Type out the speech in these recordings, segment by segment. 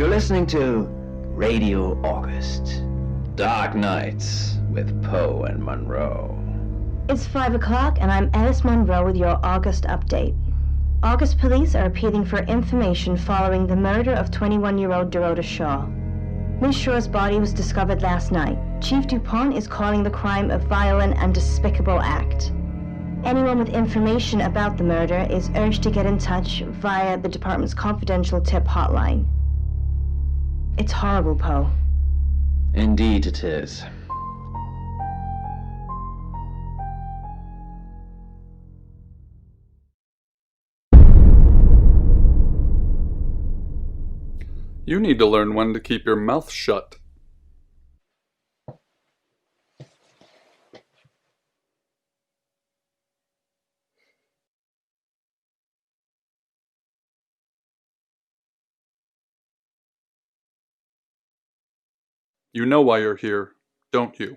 You're listening to Radio August. Dark Nights with Poe and Monroe. It's 5 o'clock and I'm Alice Monroe with your August update. August police are appealing for information following the murder of 21-year-old Dorota Shaw. Miss Shaw's body was discovered last night. Chief DuPont is calling the crime a violent and despicable act. Anyone with information about the murder is urged to get in touch via the department's confidential tip hotline. It's horrible, Poe. Indeed it is. You need to learn when to keep your mouth shut. You know why you're here, don't you?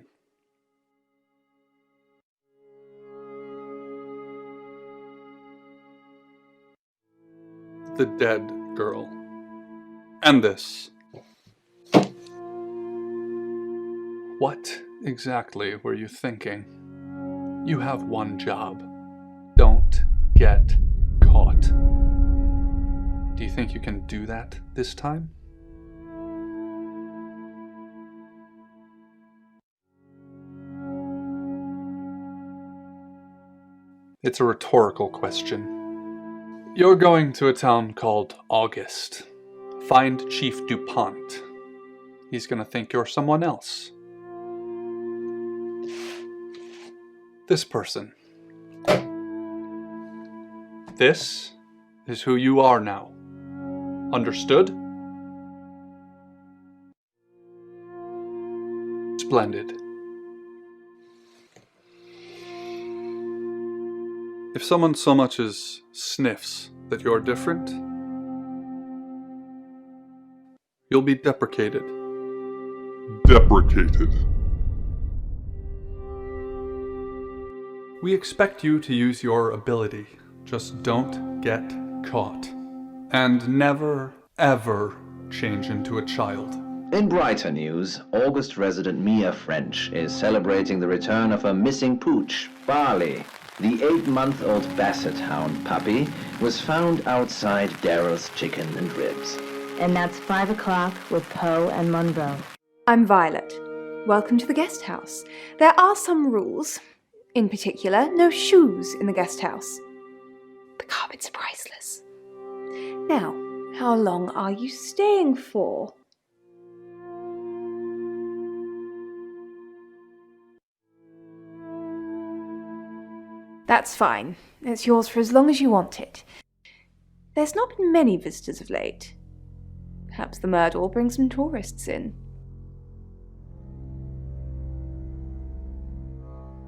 The dead girl. And this. What exactly were you thinking? You have one job. Don't get caught. Do you think you can do that this time? It's a rhetorical question. You're going to a town called August. Find Chief DuPont. He's gonna think you're someone else. This person. This is who you are now. Understood? Splendid. If someone so much as sniffs that you're different, you'll be deprecated. Deprecated. We expect you to use your ability. Just don't get caught. And never, ever change into a child. In brighter news, August resident Mia French is celebrating the return of her missing pooch, Barley. The 8-month-old Basset Hound puppy was found outside Daryl's Chicken and Ribs. And that's 5 o'clock with Poe and Monroe. I'm Violet. Welcome to the guest house. There are some rules. In particular, no shoes in the guest house. The carpets are priceless. Now, how long are you staying for? That's fine. It's yours for as long as you want it. There's not been many visitors of late. Perhaps the murder will bring some tourists in.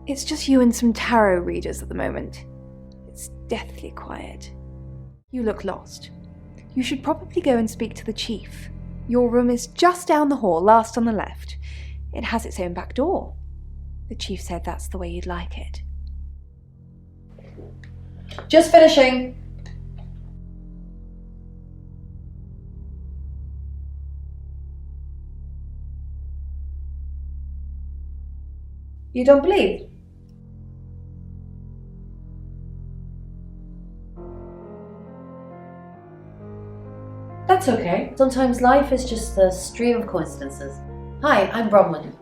It's just you and some tarot readers at the moment. It's deathly quiet. You look lost. You should probably go and speak to the chief. Your room is just down the hall, last on the left. It has its own back door. The chief said that's the way you'd like it. Just finishing. You don't believe? That's okay. Sometimes life is just a stream of coincidences. Hi, I'm Bronwyn.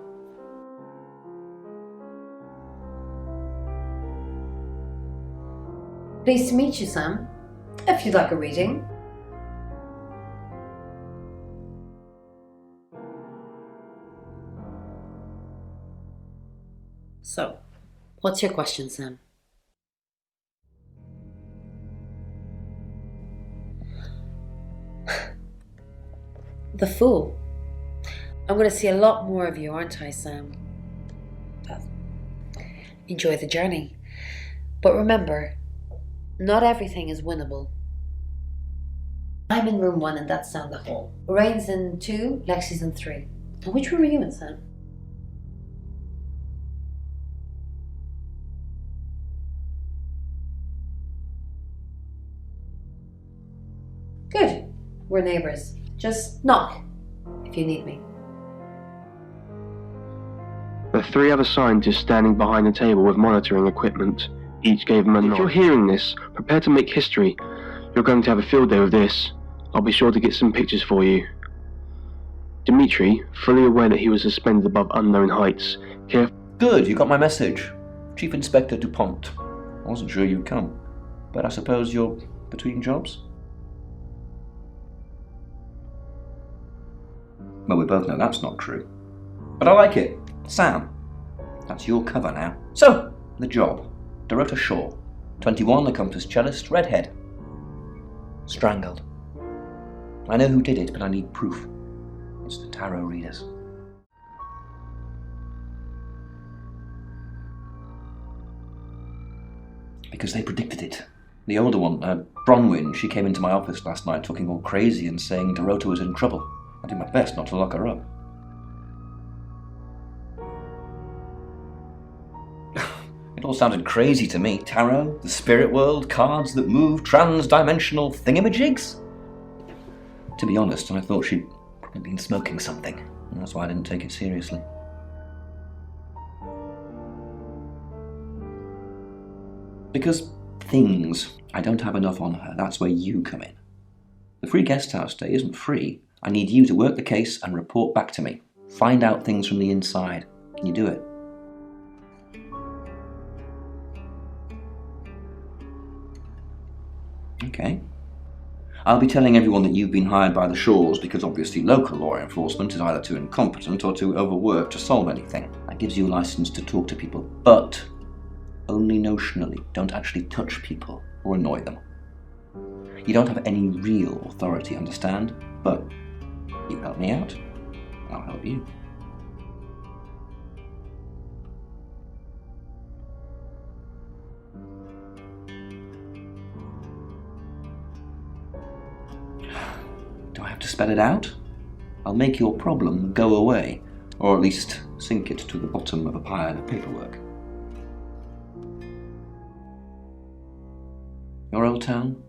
Pleased to meet you, Sam. If you'd like a reading. So, what's your question, Sam? The Fool. I'm going to see a lot more of you, aren't I, Sam? Well, enjoy the journey. But remember, not everything is winnable. I'm in room 1 and that's down the hall. Lorraine's in 2, Lexi's in 3. And which room are you in, Sam? Good. We're neighbours. Just knock if you need me. The 3 other scientists standing behind the table with monitoring equipment each gave him a nod. If you're hearing this, prepare to make history. You're going to have a field day with this. I'll be sure to get some pictures for you. Dimitri, fully aware that he was suspended above unknown heights, Good, you got my message. Chief Inspector DuPont. I wasn't sure you'd come, but I suppose you're between jobs? Well, we both know that's not true. But I like it. Sam, that's your cover now. So, the job. Dorota Shaw, 21, accomplished cellist, redhead. Strangled. I know who did it, but I need proof. It's the tarot readers. Because they predicted it. The older one, Bronwyn, she came into my office last night talking all crazy and saying Dorota was in trouble. I did my best not to lock her up. It all sounded crazy to me. Tarot, the spirit world, cards that move, trans-dimensional thingamajigs. To be honest, I thought she'd probably been smoking something, and that's why I didn't take it seriously. Because things, I don't have enough on her. That's where you come in. The free guest house stay isn't free. I need you to work the case and report back to me. Find out things from the inside. Can you do it? Okay. I'll be telling everyone that you've been hired by the Shaws because obviously local law enforcement is either too incompetent or too overworked to solve anything. That gives you a license to talk to people, but only notionally. Don't actually touch people or annoy them. You don't have any real authority, understand? But you help me out, I'll help you. Do I have to spell it out? I'll make your problem go away, or at least sink it to the bottom of a pile of paperwork. Your old town?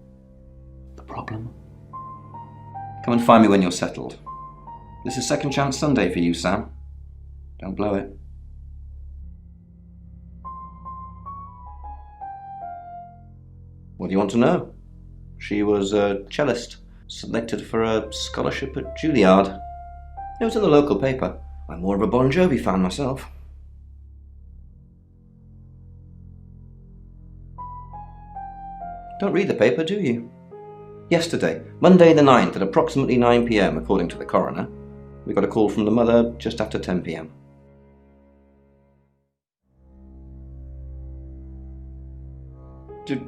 The problem? Come and find me when you're settled. This is Second Chance Sunday for you, Sam. Don't blow it. What do you want to know? She was a cellist, selected for a scholarship at Juilliard. It was in the local paper. I'm more of a Bon Jovi fan myself. Don't read the paper, do you? Yesterday, Monday the 9th at approximately 9 p.m, according to the coroner, we got a call from the mother just after 10 p.m.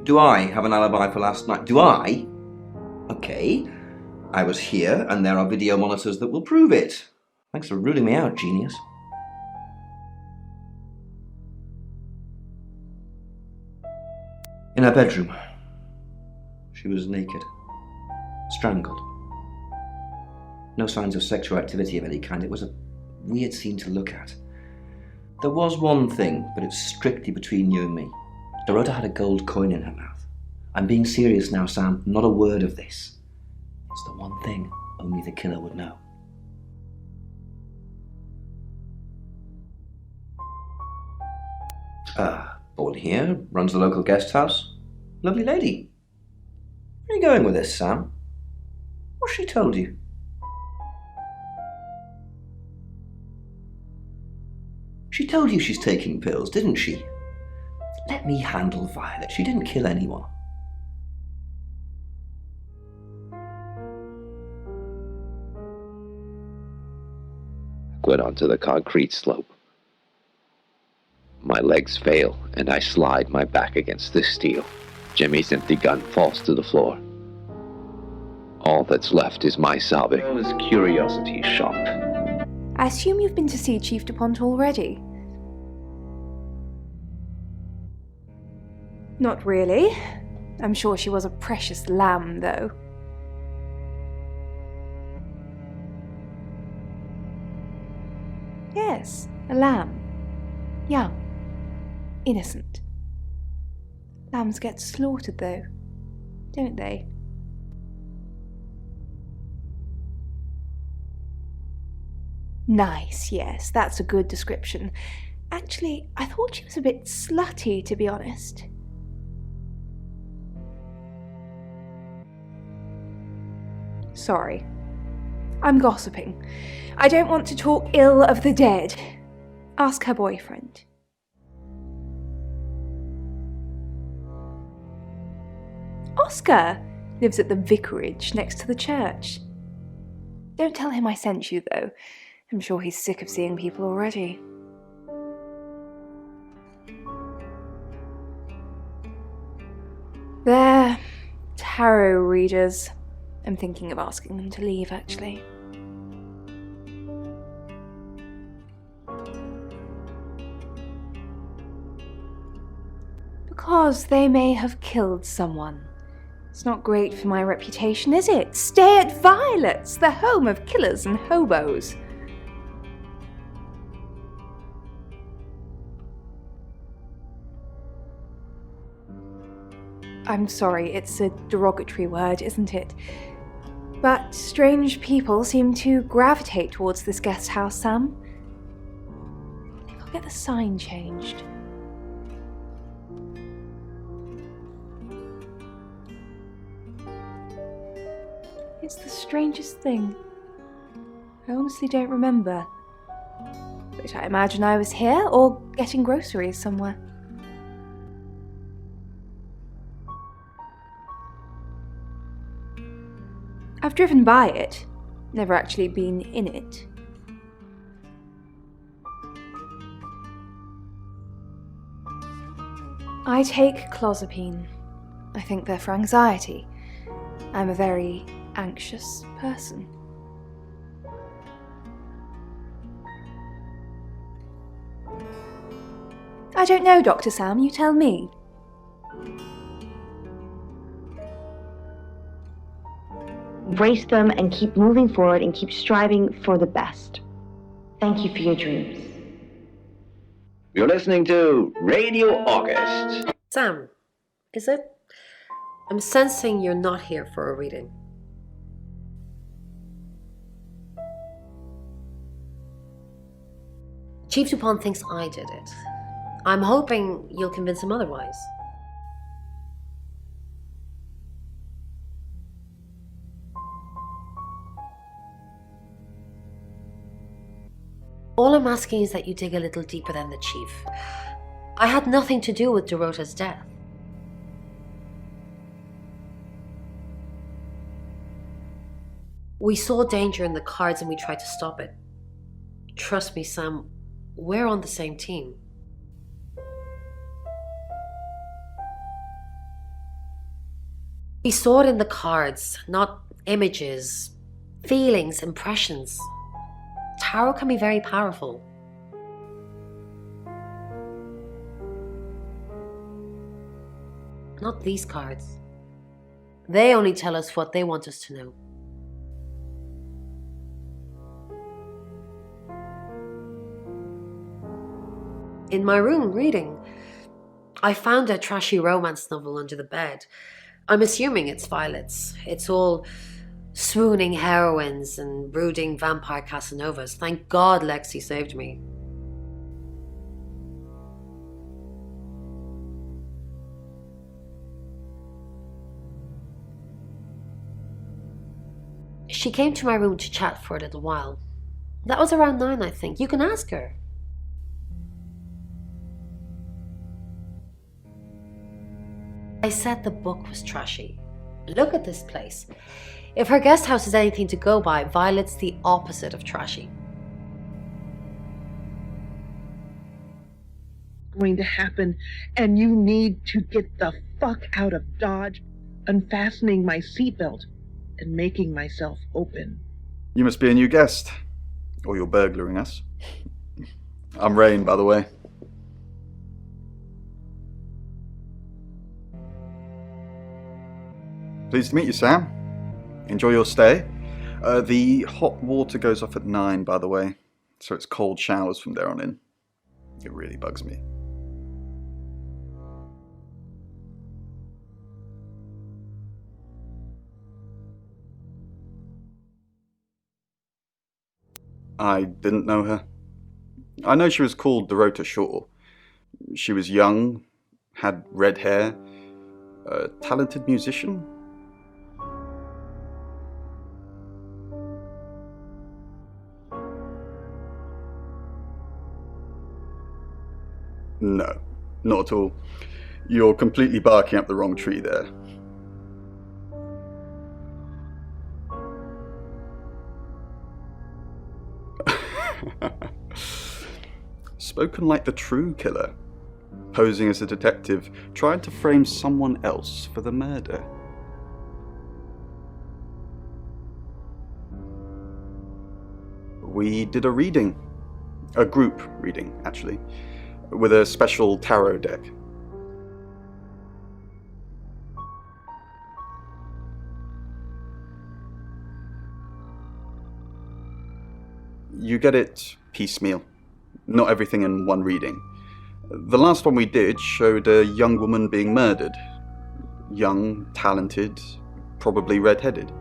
Do I have an alibi for last night? Do I? Okay. I was here, and there are video monitors that will prove it. Thanks for ruling me out, genius. In her bedroom. She was naked. Strangled. No signs of sexual activity of any kind. It was a weird scene to look at. There was one thing, but it's strictly between you and me. Dorota had a gold coin in her mouth. I'm being serious now, Sam. Not a word of this. It's the one thing only the killer would know. Born here, runs the local guest house. Lovely lady. Where are you going with this, Sam? What's she told you? She told you she's taking pills, didn't she? Let me handle Violet. She didn't kill anyone. Went onto the concrete slope. My legs fail, and I slide my back against the steel. Jimmy's empty gun falls to the floor. All that's left is my sobbing. His curiosity shop. I assume you've been to see Chief DuPont already? Not really. I'm sure she was a precious lamb, though. Yes, a lamb. Young. Innocent. Lambs get slaughtered, though, don't they? Nice, yes, that's a good description. Actually, I thought she was a bit slutty, to be honest. Sorry. I'm gossiping. I don't want to talk ill of the dead. Ask her boyfriend. Oscar lives at the vicarage next to the church. Don't tell him I sent you, though. I'm sure he's sick of seeing people already. They're tarot readers. I'm thinking of asking them to leave, actually. Because they may have killed someone. It's not great for my reputation, is it? Stay at Violet's, the home of killers and hobos. I'm sorry, it's a derogatory word, isn't it? But strange people seem to gravitate towards this guest house, Sam. I think I'll get the sign changed. It's the strangest thing. I honestly don't remember. But I imagine I was here or getting groceries somewhere. I've driven by it, never actually been in it. I take clozapine. I think they're for anxiety. I'm a very anxious person. I don't know, Dr. Sam, you tell me. Embrace them and keep moving forward and keep striving for the best. Thank you for your dreams. You're listening to Radio August. Sam, is it? I'm sensing you're not here for a reading. Chief Dupont thinks I did it. I'm hoping you'll convince him otherwise. All I'm asking is that you dig a little deeper than the chief. I had nothing to do with Dorota's death. We saw danger in the cards and we tried to stop it. Trust me, Sam, we're on the same team. We saw it in the cards, not images, feelings, impressions. Tarot can be very powerful. Not these cards. They only tell us what they want us to know. In my room, reading, I found a trashy romance novel under the bed. I'm assuming it's Violet's. It's all swooning heroines and brooding vampire Casanovas. Thank God Lexi saved me. She came to my room to chat for a little while. That was around 9, I think. You can ask her. I said the book was trashy. Look at this place. If her guest house is anything to go by, Violet's the opposite of trashy. Going to happen, and you need to get the fuck out of Dodge, unfastening my seatbelt and making myself open. You must be a new guest, or you're burglaring us. I'm Rain, by the way. Pleased to meet you, Sam. Enjoy your stay. The hot water goes off at 9, by the way, so it's cold showers from there on in. It really bugs me. I didn't know her. I know she was called Dorota Shaw. She was young, had red hair, a talented musician. No, not at all. You're completely barking up the wrong tree there. Spoken like the true killer, posing as a detective, tried to frame someone else for the murder. We did a reading. A group reading, actually, with a special tarot deck. You get it piecemeal, not everything in one reading. The last one we did showed a young woman being murdered. Young, talented, probably red-headed.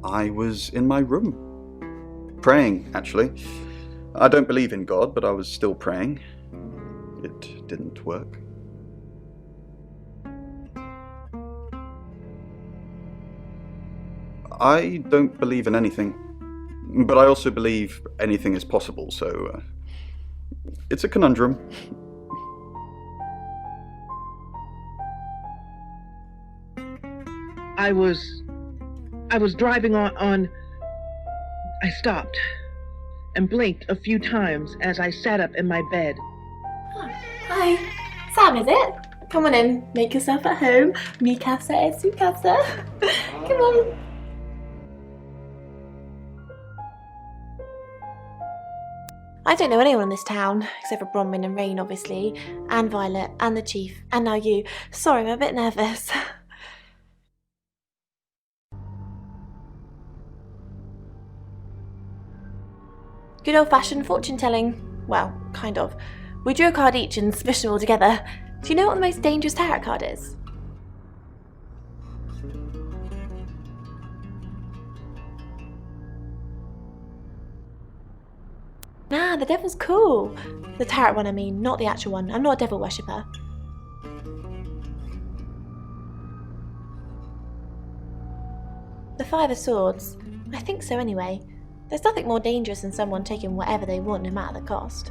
I was in my room. Praying, actually. I don't believe in God, but I was still praying. It didn't work. I don't believe in anything, but I also believe anything is possible, so it's a conundrum. I was driving on. I stopped and blinked a few times as I sat up in my bed. Hi, Sam, is it? Come on in, make yourself at home. Mi casa es su casa. Come on. I don't know anyone in this town, except for Bronwyn and Rain, obviously, and Violet, and the Chief, and now you. Sorry, I'm a bit nervous. Good old-fashioned fortune-telling. Well, kind of. We drew a card each and smushed them all together. Do you know what the most dangerous tarot card is? Nah, the devil's cool. The tarot one, I mean, not the actual one. I'm not a devil worshipper. The Five of Swords. I think so anyway. There's nothing more dangerous than someone taking whatever they want, no matter the cost.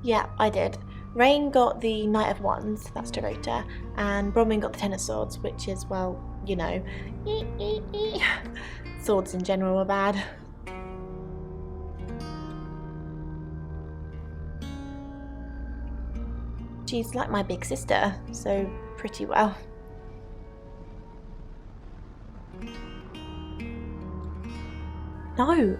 Yeah, I did. Rain got the Knight of Wands, that's Dorota, and Bronwyn got the Ten of Swords, which is, well, you know, swords in general are bad. She's like my big sister, so pretty well. No.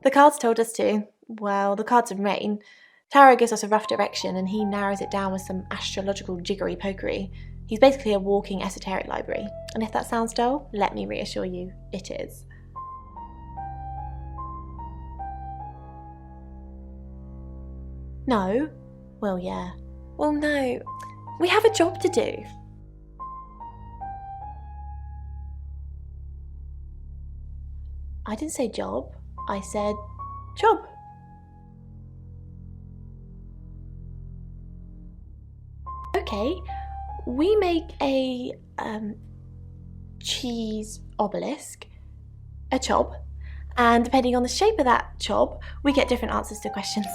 The cards told us to. Well, the cards of Rain. Tarot gives us a rough direction and he narrows it down with some astrological jiggery-pokery. He's basically a walking esoteric library. And if that sounds dull, let me reassure you, it is. No? Well, yeah. Well, no. We have a job to do. I didn't say job. I said job. Okay, we make a cheese obelisk, a chob, and depending on the shape of that chob, we get different answers to questions.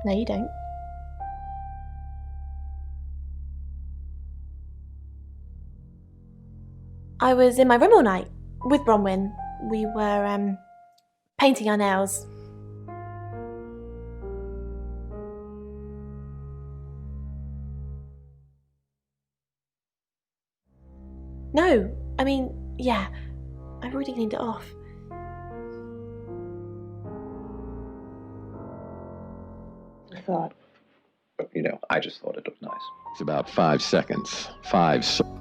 No, you don't. I was in my room all night with Bronwyn. We were painting our nails. No, I mean, yeah, I've already cleaned it off. I thought, I just thought it looked nice. It's about 5 seconds. 5 seconds.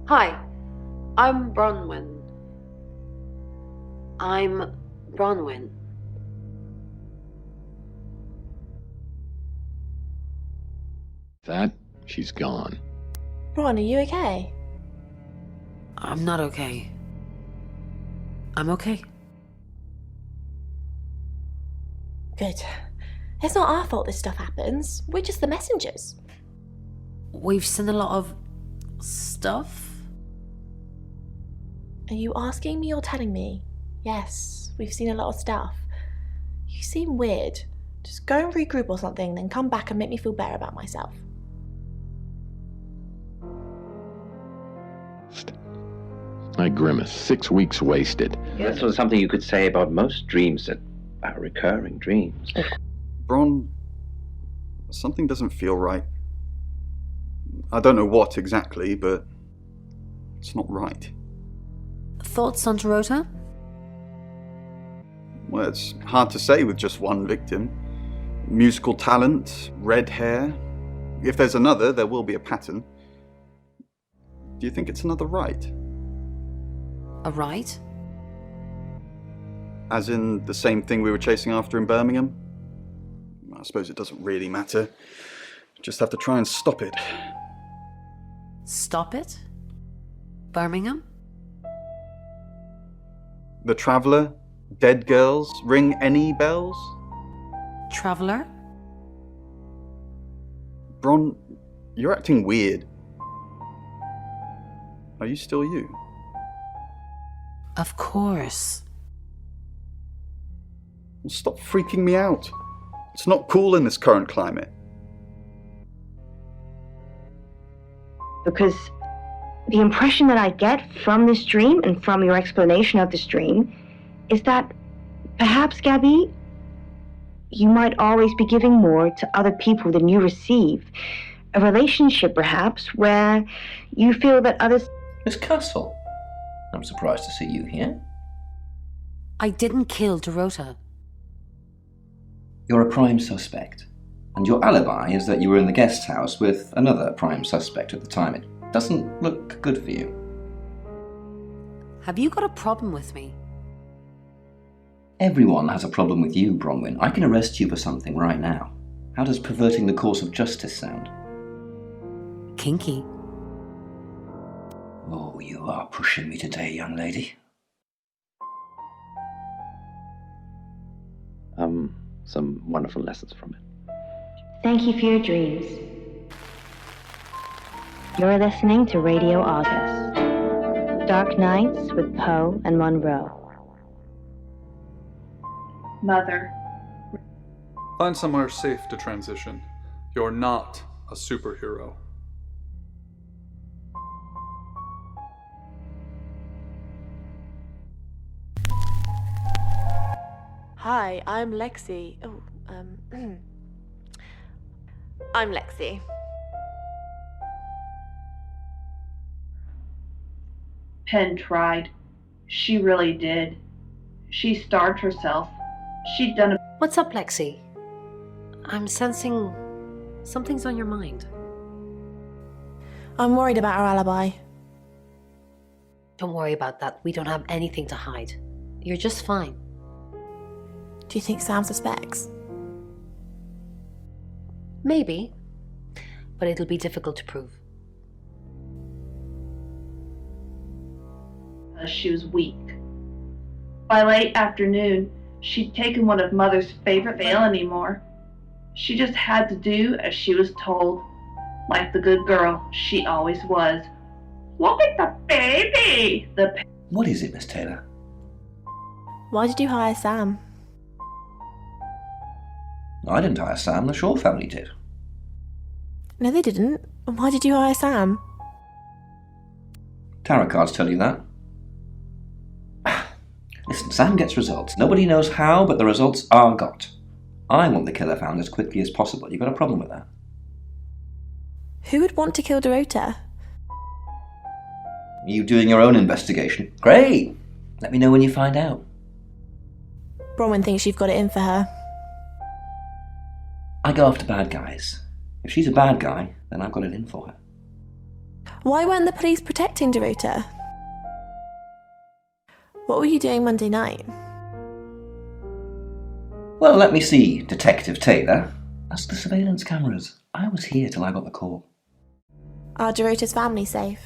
Hi, I'm Bronwyn. I'm Bronwyn. That, she's gone. Ron, are you okay? I'm not okay. I'm okay. Good. It's not our fault this stuff happens. We're just the messengers. We've seen a lot of stuff. Are you asking me or telling me? Yes, we've seen a lot of stuff. You seem weird. Just go and regroup or something, then come back and make me feel better about myself. I grimace. 6 weeks wasted. This was something you could say about most dreams that are recurring dreams. Bron, something doesn't feel right. I don't know what exactly, but it's not right. Thoughts on Dorota? Well, it's hard to say with just one victim. Musical talent, red hair. If there's another, there will be a pattern. Do you think it's another right? A right? As in the same thing we were chasing after in Birmingham? I suppose it doesn't really matter. Just have to try and stop it. Stop it? Birmingham? The Traveller? Dead girls? Ring any bells? Traveller? Bron, you're acting weird. Are you still you? Of course. Well, stop freaking me out. It's not cool in this current climate. Because the impression that I get from this dream and from your explanation of this dream is that perhaps, Gabby, you might always be giving more to other people than you receive. A relationship, perhaps, where you feel that others... Miss Castle, I'm surprised to see you here. I didn't kill Dorota. You're a prime suspect, and your alibi is that you were in the guest house with another prime suspect at the time. It doesn't look good for you. Have you got a problem with me? Everyone has a problem with you, Bronwyn. I can arrest you for something right now. How does perverting the course of justice sound? Kinky. Oh, you are pushing me today, young lady. Some wonderful lessons from it. Thank you for your dreams. You're listening to Radio August. Dark Nights with Poe and Monroe. Mother. Find somewhere safe to transition. You're not a superhero. Hi, I'm Lexi. Oh, I'm Lexi. Penn tried. She really did. She starved herself. She'd done a... What's up, Lexi? I'm sensing something's on your mind. I'm worried about our alibi. Don't worry about that. We don't have anything to hide. You're just fine. Do you think Sam suspects? Maybe, but it'll be difficult to prove. She was weak. By late afternoon, she'd taken one of Mother's favorite fail anymore. She just had to do as she was told. like the good girl she always was. Look at the baby! What is it, Miss Taylor? Why did you hire Sam? I didn't hire Sam, the Shaw family did. No, they didn't. Why did you hire Sam? Tarot cards tell you that. Listen, Sam gets results. Nobody knows how, but the results are got. I want the killer found as quickly as possible. You got a problem with that? Who would want to kill Dorota? You doing your own investigation? Great! Let me know when you find out. Bronwyn thinks you've got it in for her. I go after bad guys. If she's a bad guy, then I've got it in for her. Why weren't the police protecting Dorota? What were you doing Monday night? Well, let me see, Detective Taylor. Ask the surveillance cameras. I was here till I got the call. Are Dorota's family safe?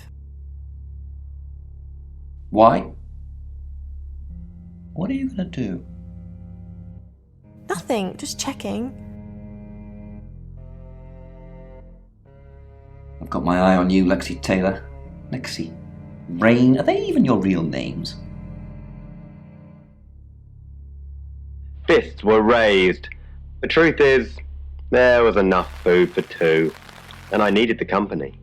Why? What are you going to do? Nothing, just checking. I've got my eye on you, Lexi Taylor. Lexi. Rain, are they even your real names? Fists were raised. The truth is, there was enough food for two, and I needed the company.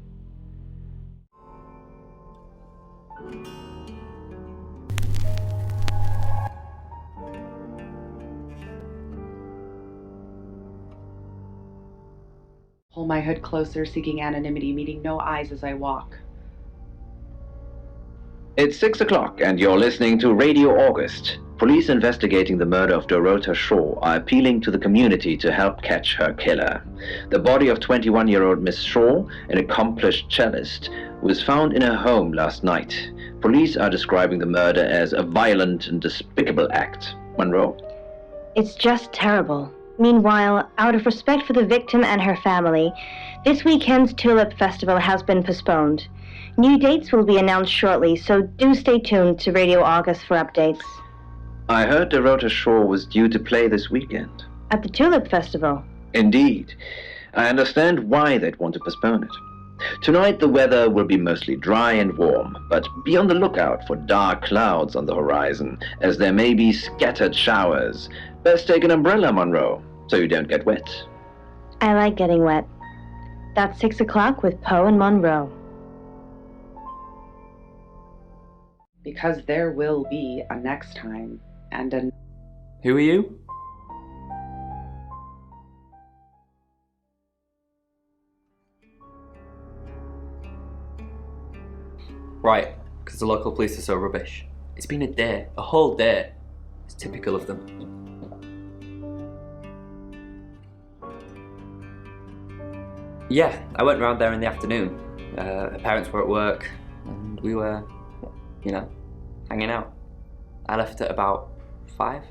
Pull my hood closer, seeking anonymity, meeting no eyes as I walk. It's 6 o'clock and you're listening to Radio August. Police investigating the murder of Dorota Shaw are appealing to the community to help catch her killer. The body of 21-year-old Miss Shaw, an accomplished cellist, was found in her home last night. Police are describing the murder as a violent and despicable act. Monroe. It's just terrible. Meanwhile, out of respect for the victim and her family, this weekend's Tulip Festival has been postponed. New dates will be announced shortly, so do stay tuned to Radio August for updates. I heard Dorota Shaw was due to play this weekend. At the Tulip Festival? Indeed. I understand why they'd want to postpone it. Tonight the weather will be mostly dry and warm, but be on the lookout for dark clouds on the horizon, as there may be scattered showers. Best take an umbrella, Monroe, so you don't get wet. I like getting wet. That's 6 o'clock with Poe and Monroe. Because there will be a next time, and a... Who are you? Right, because the local police are so rubbish. It's been a day, a whole day. It's typical of them. Yeah, I went round there in the afternoon. Her parents were at work, and we were, you know, hanging out. I left at about 5.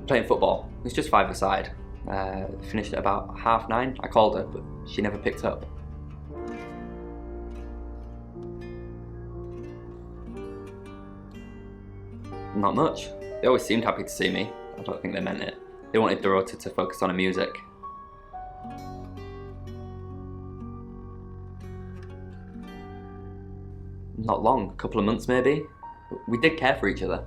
Playing football. It was just 5-a-side. Finished at about 9:30. I called her, but she never picked up. Not much. They always seemed happy to see me. I don't think they meant it. They wanted Dorota to focus on her music. Not long, a couple of months maybe. But we did care for each other.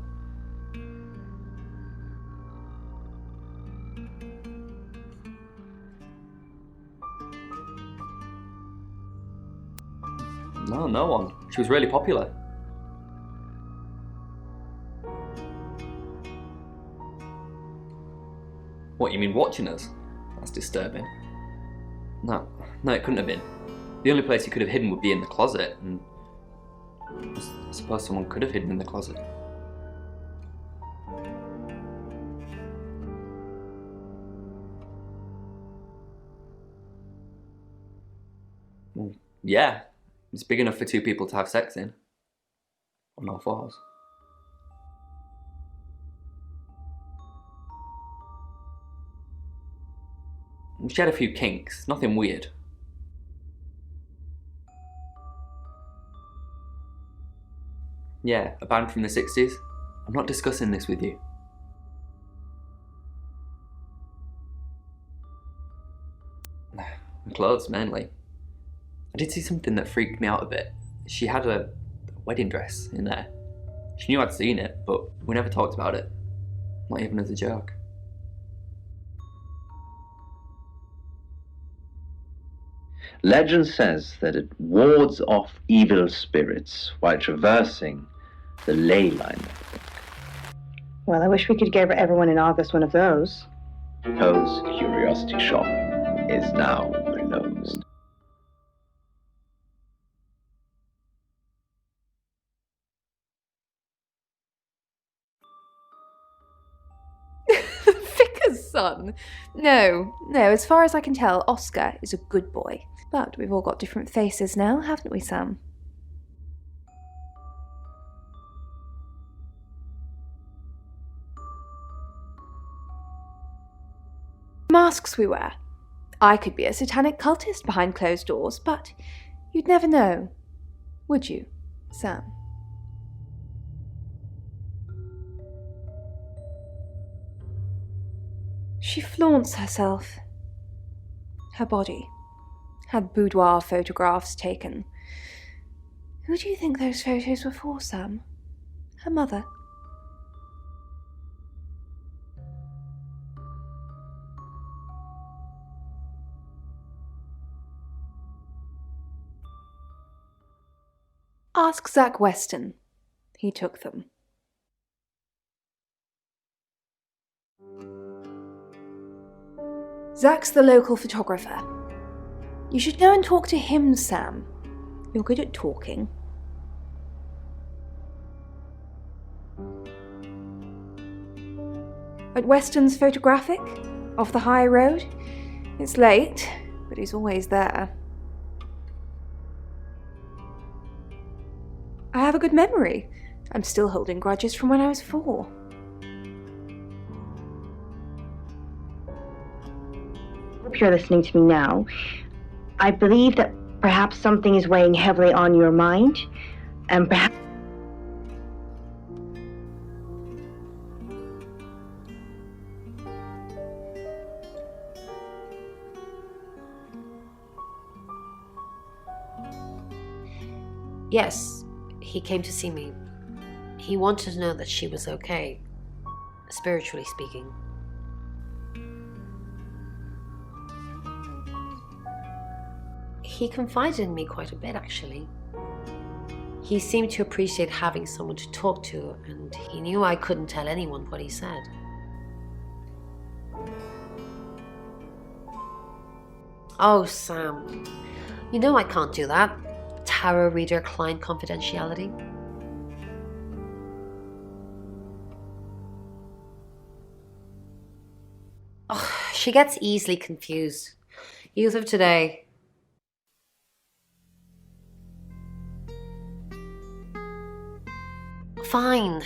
No, no one. She was really popular. What, you mean watching us? That's disturbing. No, it couldn't have been. The only place he could have hidden would be in the closet, and I suppose someone could have hidden in the closet. Well, yeah, it's big enough for 2 people to have sex in. On all fours. She had a few kinks, nothing weird. Yeah, a band from the 60s. I'm not discussing this with you. clothes, mainly. I did see something that freaked me out a bit. She had a wedding dress in there. She knew I'd seen it, but we never talked about it. Not even as a joke. Legend says that it wards off evil spirits while traversing the ley line. Well, I wish we could give everyone in August one of those. Poe's Curiosity Shop is now closed. Vicar's son? No, as far as I can tell, Oscar is a good boy. But we've all got different faces now, haven't we, Sam? Masks we wear. I could be a satanic cultist behind closed doors, but you'd never know. Would you, Sam? She flaunts herself. Her body. Had boudoir photographs taken. Who do you think those photos were for, Sam? Her mother? Ask Zach Weston. He took them. Zach's the local photographer. You should go and talk to him, Sam. You're good at talking. At Weston's Photographic, off the high road. It's late, but he's always there. I have a good memory. I'm still holding grudges from when I was 4. I hope you're listening to me now. I believe that perhaps something is weighing heavily on your mind, and perhaps... Yes, he came to see me. He wanted to know that she was okay, spiritually speaking. He confided in me quite a bit, actually. He seemed to appreciate having someone to talk to, and he knew I couldn't tell anyone what he said. Oh, Sam, you know I can't do that. Tarot reader client confidentiality. Oh, she gets easily confused. Youth of today. Fine.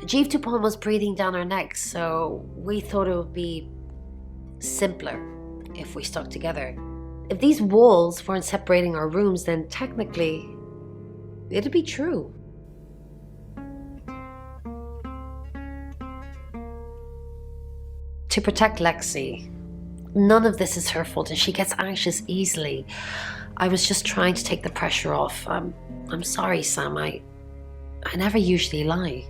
Jeeve Dupont was breathing down her neck, so we thought it would be simpler if we stuck together. If these walls weren't separating our rooms, then technically, it'd be true. To protect Lexi. None of this is her fault, and she gets anxious easily. I was just trying to take the pressure off. I'm sorry, Sam. I never usually lie.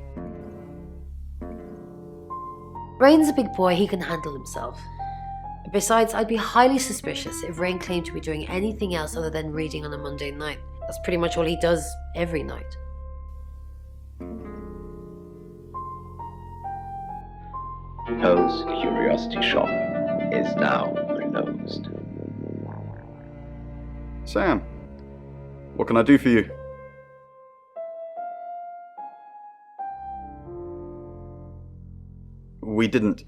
Rain's a big boy, he can handle himself. Besides, I'd be highly suspicious if Rain claimed to be doing anything else other than reading on a Monday night. That's pretty much all he does every night. Poe's Curiosity Shop is now closed. Sam, what can I do for you? We didn't.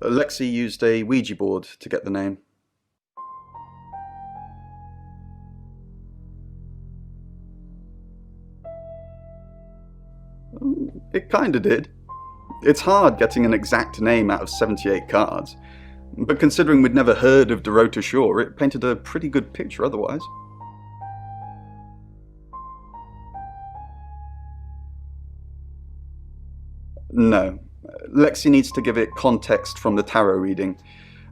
Lexi used a Ouija board to get the name. It kinda did. It's hard getting an exact name out of 78 cards, but considering we'd never heard of Dorota Shaw, it painted a pretty good picture otherwise. No. Lexi needs to give it context from the tarot reading.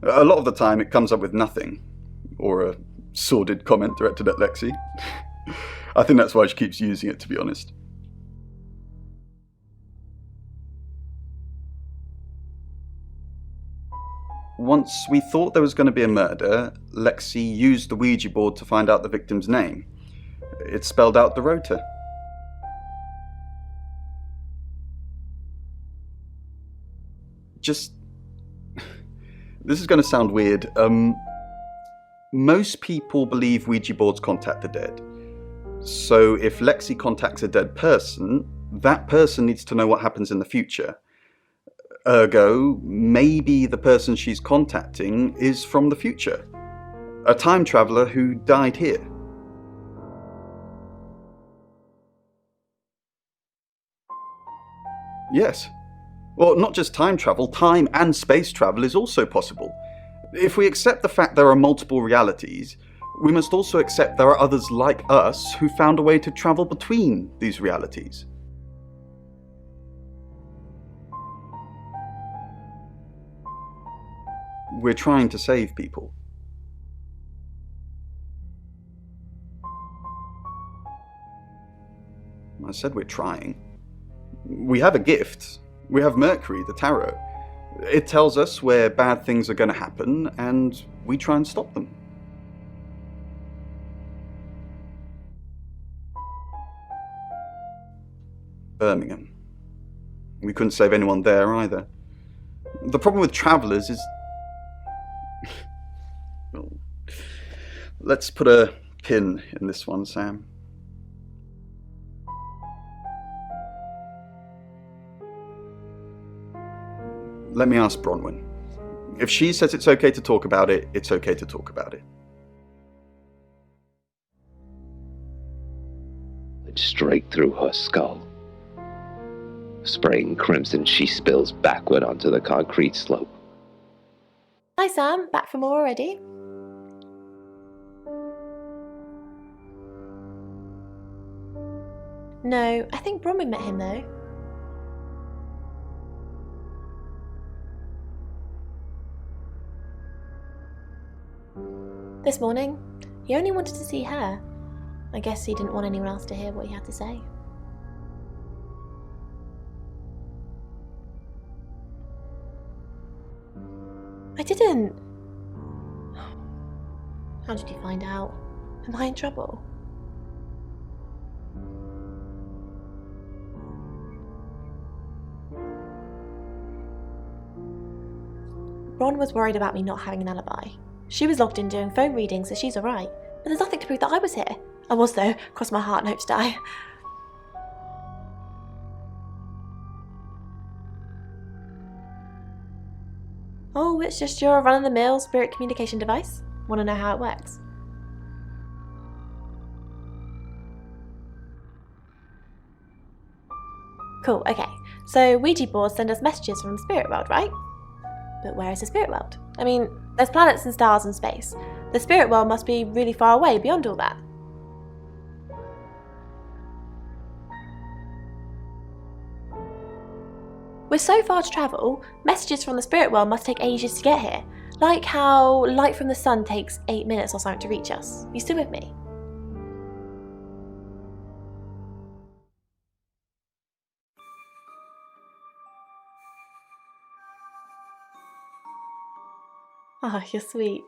A lot of the time it comes up with nothing, or a sordid comment directed at Lexi. I think that's why she keeps using it, to be honest. Once we thought there was going to be a murder, Lexi used the Ouija board to find out the victim's name. It spelled out Dorota. Just... This is going to sound weird. Most people believe Ouija boards contact the dead. So if Lexi contacts a dead person, that person needs to know what happens in the future. Ergo, maybe the person she's contacting is from the future. A time traveler who died here. Yes. Well, not just time travel, time and space travel is also possible. If we accept the fact there are multiple realities, we must also accept there are others like us who found a way to travel between these realities. We're trying to save people. I said we're trying. We have a gift. We have Mercury, the tarot. It tells us where bad things are going to happen, and we try and stop them. Birmingham. We couldn't save anyone there either. The problem with travellers is... Well, let's put a pin in this one, Sam. Let me ask Bronwyn. If she says it's okay to talk about it, it's okay to talk about it. Straight through her skull. Spraying crimson, she spills backward onto the concrete slope. Hi Sam, back for more already? No, I think Bronwyn met him though. This morning, he only wanted to see her. I guess he didn't want anyone else to hear what he had to say. I didn't. How did you find out? Am I in trouble? Ron was worried about me not having an alibi. She was logged in doing phone readings, so she's alright. But there's nothing to prove that I was here. I was though, cross my heart and hope to die. Oh, it's just your run-of-the-mill spirit communication device. Want to know how it works? Cool, okay. So Ouija boards send us messages from the spirit world, right? But where is the spirit world? I mean, there's planets and stars in space. The spirit world must be really far away beyond all that. With so far to travel, messages from the spirit world must take ages to get here. Like how light from the sun takes 8 minutes or something to reach us. You still with me? Oh, you're sweet.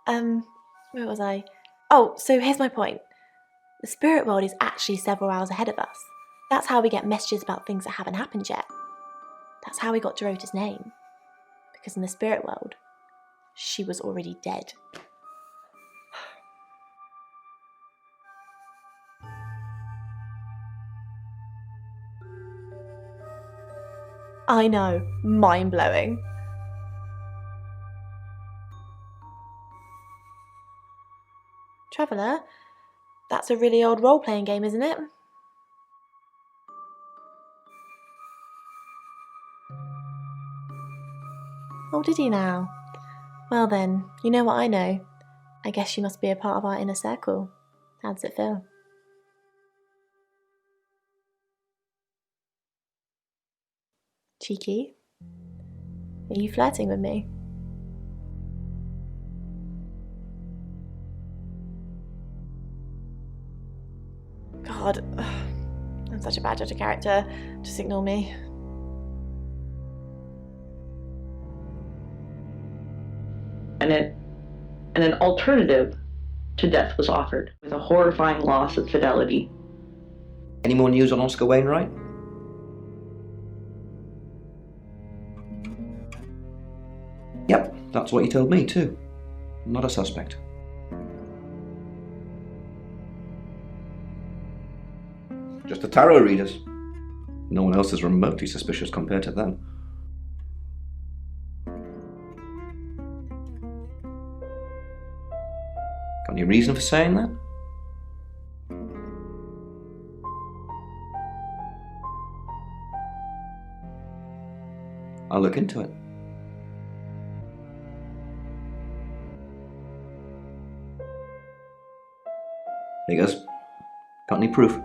Where was I? Oh, so here's my point. The spirit world is actually several hours ahead of us. That's how we get messages about things that haven't happened yet. That's how we got Dorota's name. Because in the spirit world, she was already dead. I know, mind-blowing. Traveller, that's a really old role-playing game, isn't it? Oh, did he now? Well then, you know what I know. I guess you must be a part of our inner circle. How does it feel? Cheeky? Are you flirting with me? God, I'm such a bad judge of character. Just ignore me. And an alternative to death was offered, with a horrifying loss of fidelity. Any more news on Oscar Wainwright? Yep, that's what he told me too. Not a suspect. Just the tarot readers. No one else is remotely suspicious compared to them. Got any reason for saying that? I'll look into it. Here goes. Got any proof?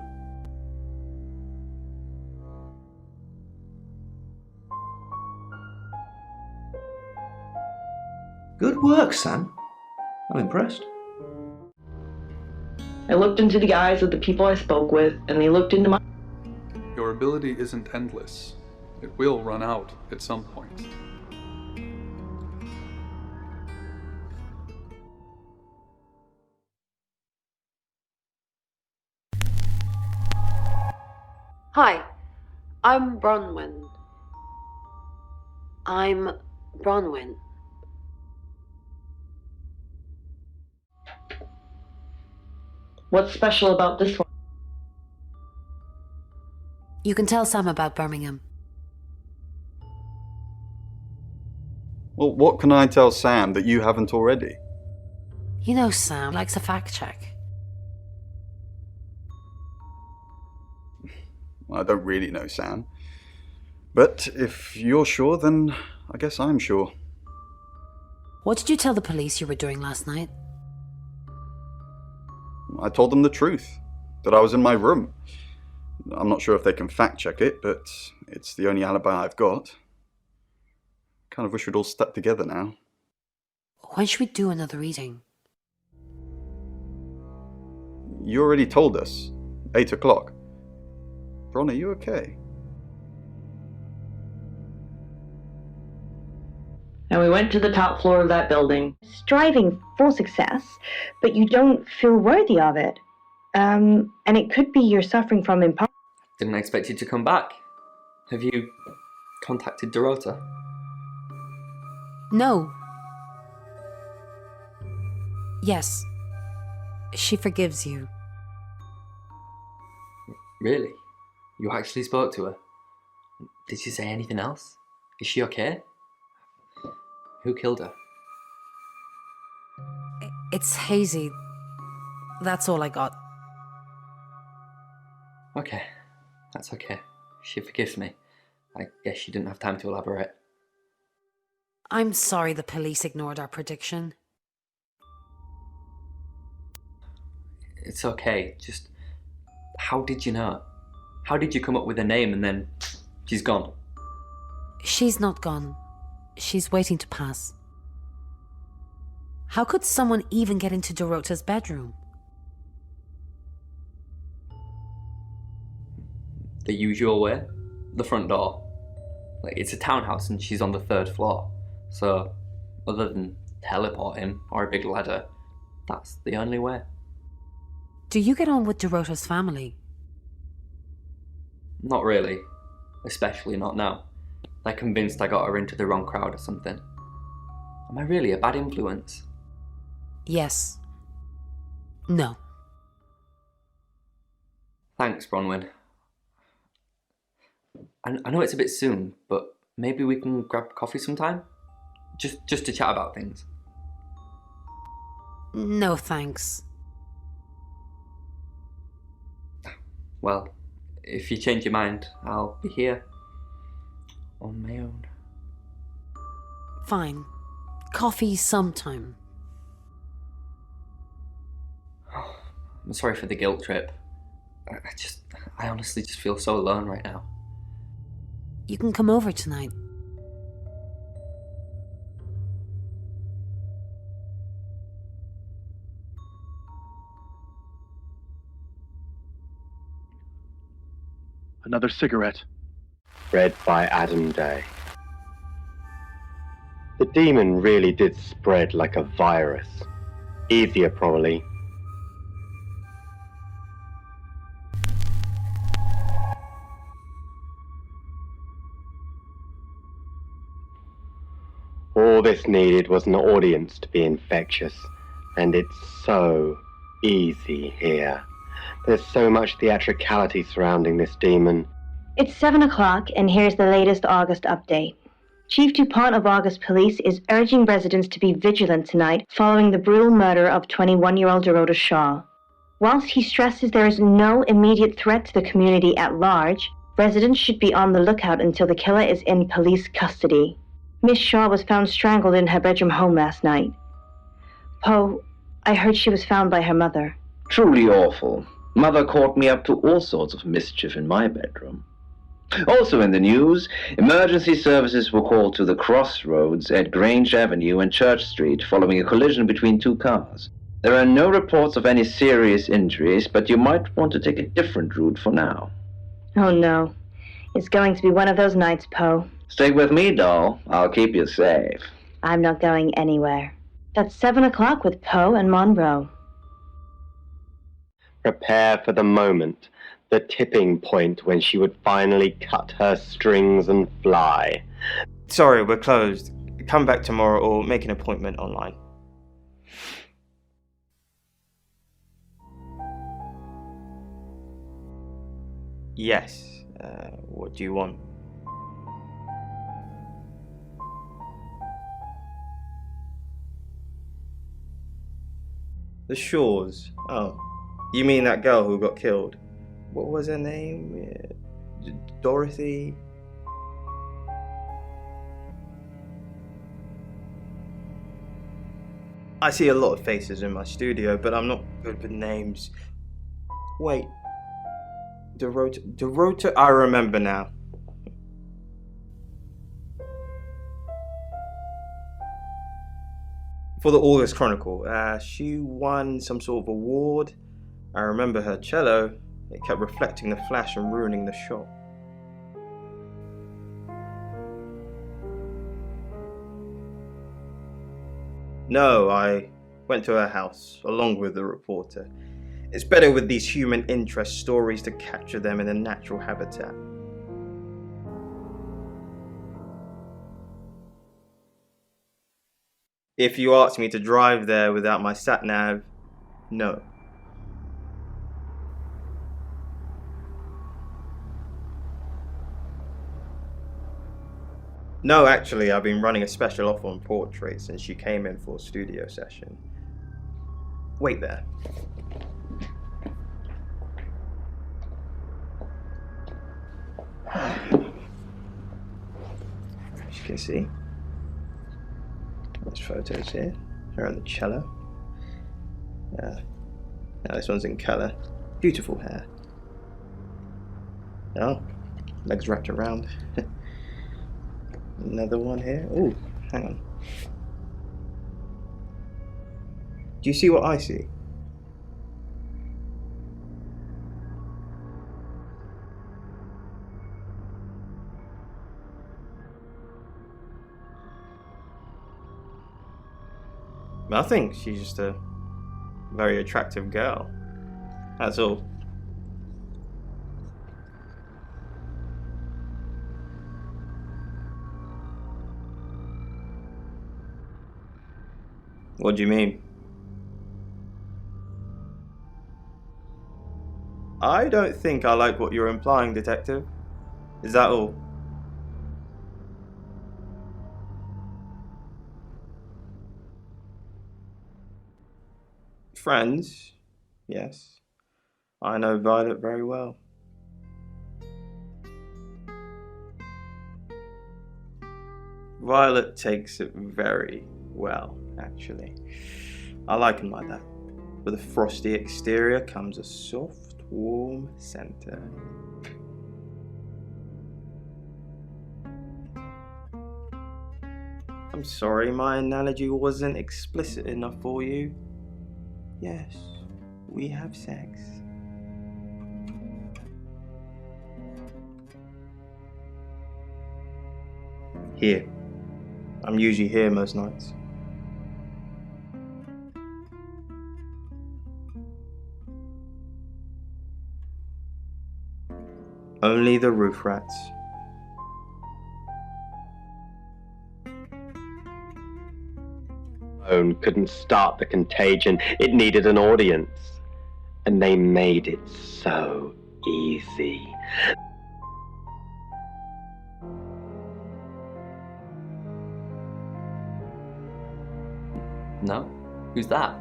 Good work, Sam. I'm impressed. I looked into the eyes of the people I spoke with, and they looked into my... Your ability isn't endless. It will run out at some point. Hi, I'm Bronwyn. I'm Bronwyn. What's special about this one? You can tell Sam about Birmingham. Well, what can I tell Sam that you haven't already? You know Sam likes a fact check. I don't really know Sam. But if you're sure, then I guess I'm sure. What did you tell the police you were doing last night? I told them the truth, that I was in my room. I'm not sure if they can fact check it, but it's the only alibi I've got. Kind of wish we'd all stuck together now. When should we do another reading? You already told us. 8 o'clock. Bron, are you okay? And we went to the top floor of that building. Striving for success, but you don't feel worthy of it. And it could be you're suffering from imposter. Didn't expect you to come back. Have you contacted Dorota? No. Yes. She forgives you. Really? You actually spoke to her? Did she say anything else? Is she okay? Who killed her? It's hazy. That's all I got. Okay, that's okay. She forgives me. I guess she didn't have time to elaborate. I'm sorry the police ignored our prediction. It's okay, just... How did you know? How did you come up with a name and then... she's gone? She's not gone. She's waiting to pass. How could someone even get into Dorota's bedroom? The usual way? The front door. Like, it's a townhouse and she's on the 3rd floor. So, other than teleporting or a big ladder, that's the only way. Do you get on with Dorota's family? Not really. Especially not now. They're convinced I got her into the wrong crowd or something. Am I really a bad influence? Yes. No. Thanks, Bronwyn. I know it's a bit soon, but maybe we can grab coffee sometime? Just to chat about things. No, thanks. Well, if you change your mind, I'll be here. On my own. Fine. Coffee sometime. I'm sorry for the guilt trip. I honestly just feel so alone right now. You can come over tonight. Another cigarette. Read by Adam Day. The demon really did spread like a virus. Easier, probably. All this needed was an audience to be infectious, and it's so easy here. There's so much theatricality surrounding this demon. It's 7 o'clock, and here's the latest August update. Chief DuPont of August Police is urging residents to be vigilant tonight following the brutal murder of 21-year-old Dorota Shaw. Whilst he stresses there is no immediate threat to the community at large, residents should be on the lookout until the killer is in police custody. Miss Shaw was found strangled in her bedroom home last night. Poe, I heard she was found by her mother. Truly awful. Mother caught me up to all sorts of mischief in my bedroom. Also in the news, emergency services were called to the crossroads at Grange Avenue and Church Street following a collision between two cars. There are no reports of any serious injuries, but you might want to take a different route for now. Oh no. It's going to be one of those nights, Poe. Stick with me, doll. I'll keep you safe. I'm not going anywhere. That's 7 o'clock with Poe and Monroe. Prepare for the moment, the tipping point when she would finally cut her strings and fly. Sorry, we're closed. Come back tomorrow or make an appointment online. Yes. What do you want? The Shaws. Oh. You mean that girl who got killed? What was her name? Dorothy? I see a lot of faces in my studio, but I'm not good with names. Wait. Dorota? I remember now. For the August Chronicle, she won some sort of award. I remember her cello. It kept reflecting the flash and ruining the shot. No, I went to her house, along with the reporter. It's better with these human interest stories to capture them in a natural habitat. If you asked me to drive there without my sat-nav, no. No, actually, I've been running a special offer on portraits since she came in for a studio session. Wait there. As you can see, there's photos here. Her on the cello. Now this one's in colour. Beautiful hair. Oh, legs wrapped around. Another one here. Oh, hang on. Do you see what I see? Nothing. She's just a very attractive girl. That's all. What do you mean? I don't think I like what you're implying, Detective. Is that all? Friends? Yes. I know Violet very well. Violet takes it very well, actually. I like him like that. With a frosty exterior comes a soft, warm center. I'm sorry my analogy wasn't explicit enough for you. Yes, we have sex. Here. I'm usually here most nights. Only the roof rats. Alone couldn't start the contagion. It needed an audience. And they made it so easy. No? Who's that?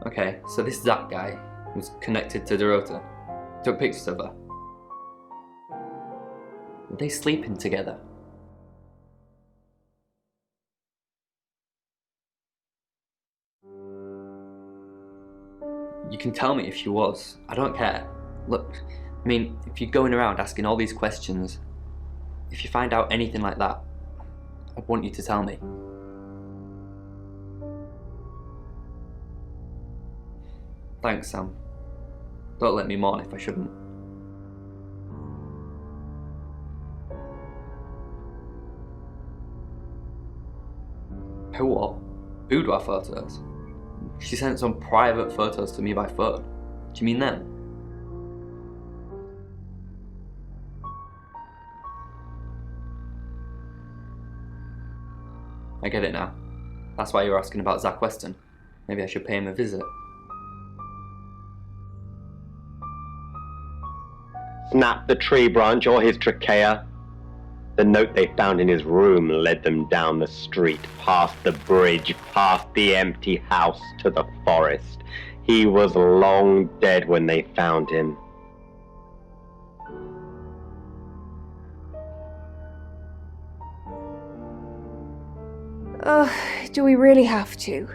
Okay, so this Zach guy was connected to Dorota. Took pictures of her. Were they sleeping together? You can tell me if she was. I don't care. Look, I mean, if you're going around asking all these questions, if you find out anything like that, I'd want you to tell me. Thanks, Sam. Don't let me mourn if I shouldn't. Who what? Who do our photos? She sent some private photos to me by phone. Do you mean them? I get it now. That's why you're asking about Zach Weston. Maybe I should pay him a visit. Snap the tree branch or his trachea. The note they found in his room led them down the street, past the bridge, past the empty house to the forest. He was long dead when they found him. Do we really have to?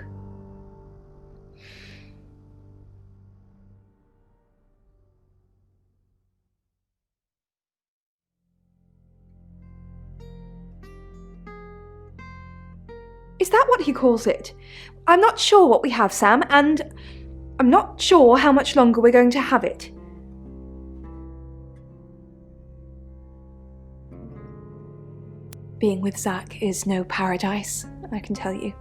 Is that what he calls it? I'm not sure what we have, Sam, and I'm not sure how much longer we're going to have it. Being with Zach is no paradise, I can tell you.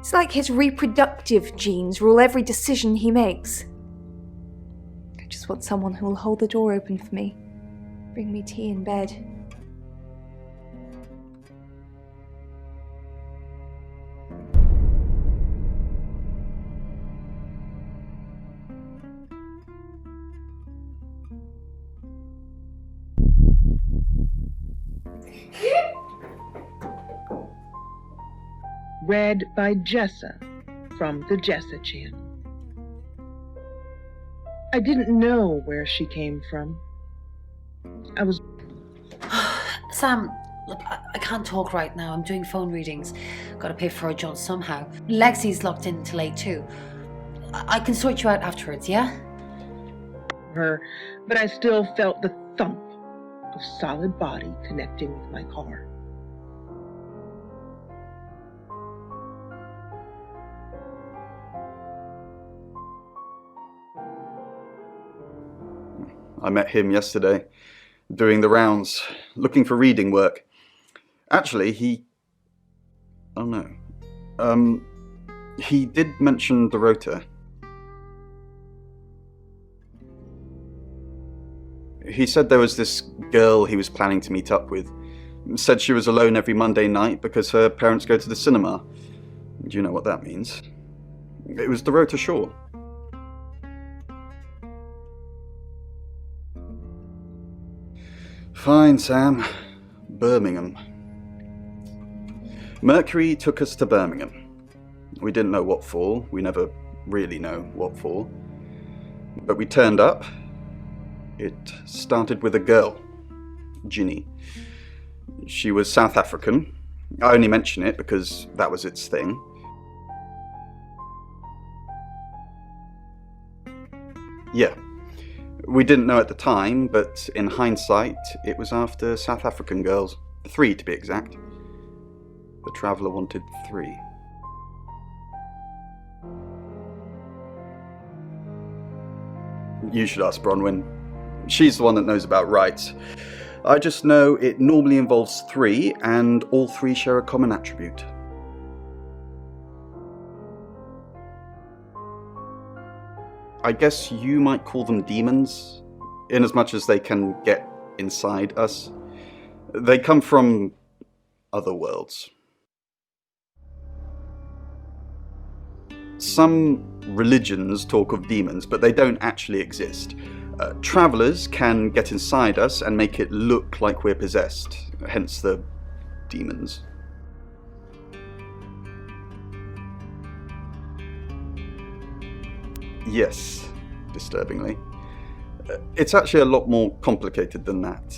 It's like his reproductive genes rule every decision he makes. I just want someone who will hold the door open for me, bring me tea in bed. Read by Jessa from the Jessa channel. I didn't know where she came from. I was... Sam, look, I can't talk right now. I'm doing phone readings. Gotta pay for a job somehow. Lexi's locked in till 8 too. I can sort you out afterwards, yeah? Her, but I still felt the thump of solid body connecting with my car. I met him yesterday, doing the rounds, looking for reading work. Actually, he did mention Dorota. He said there was this girl he was planning to meet up with. Said she was alone every Monday night because her parents go to the cinema. Do you know what that means? It was Dorota Shaw. Fine, Sam. Birmingham. Mercury took us to Birmingham. We didn't know what for. We never really know what for. But we turned up. It started with a girl, Ginny. She was South African. I only mention it because that was its thing. Yeah. We didn't know at the time, but in hindsight, it was after South African girls. 3 to be exact. The Traveller wanted 3. You should ask Bronwyn. She's the one that knows about rights. I just know it normally involves 3, and all 3 share a common attribute. I guess you might call them demons, in as much as they can get inside us. They come from other worlds. Some religions talk of demons, but they don't actually exist. Travelers can get inside us and make it look like we're possessed, hence the demons. Yes, disturbingly. It's actually a lot more complicated than that.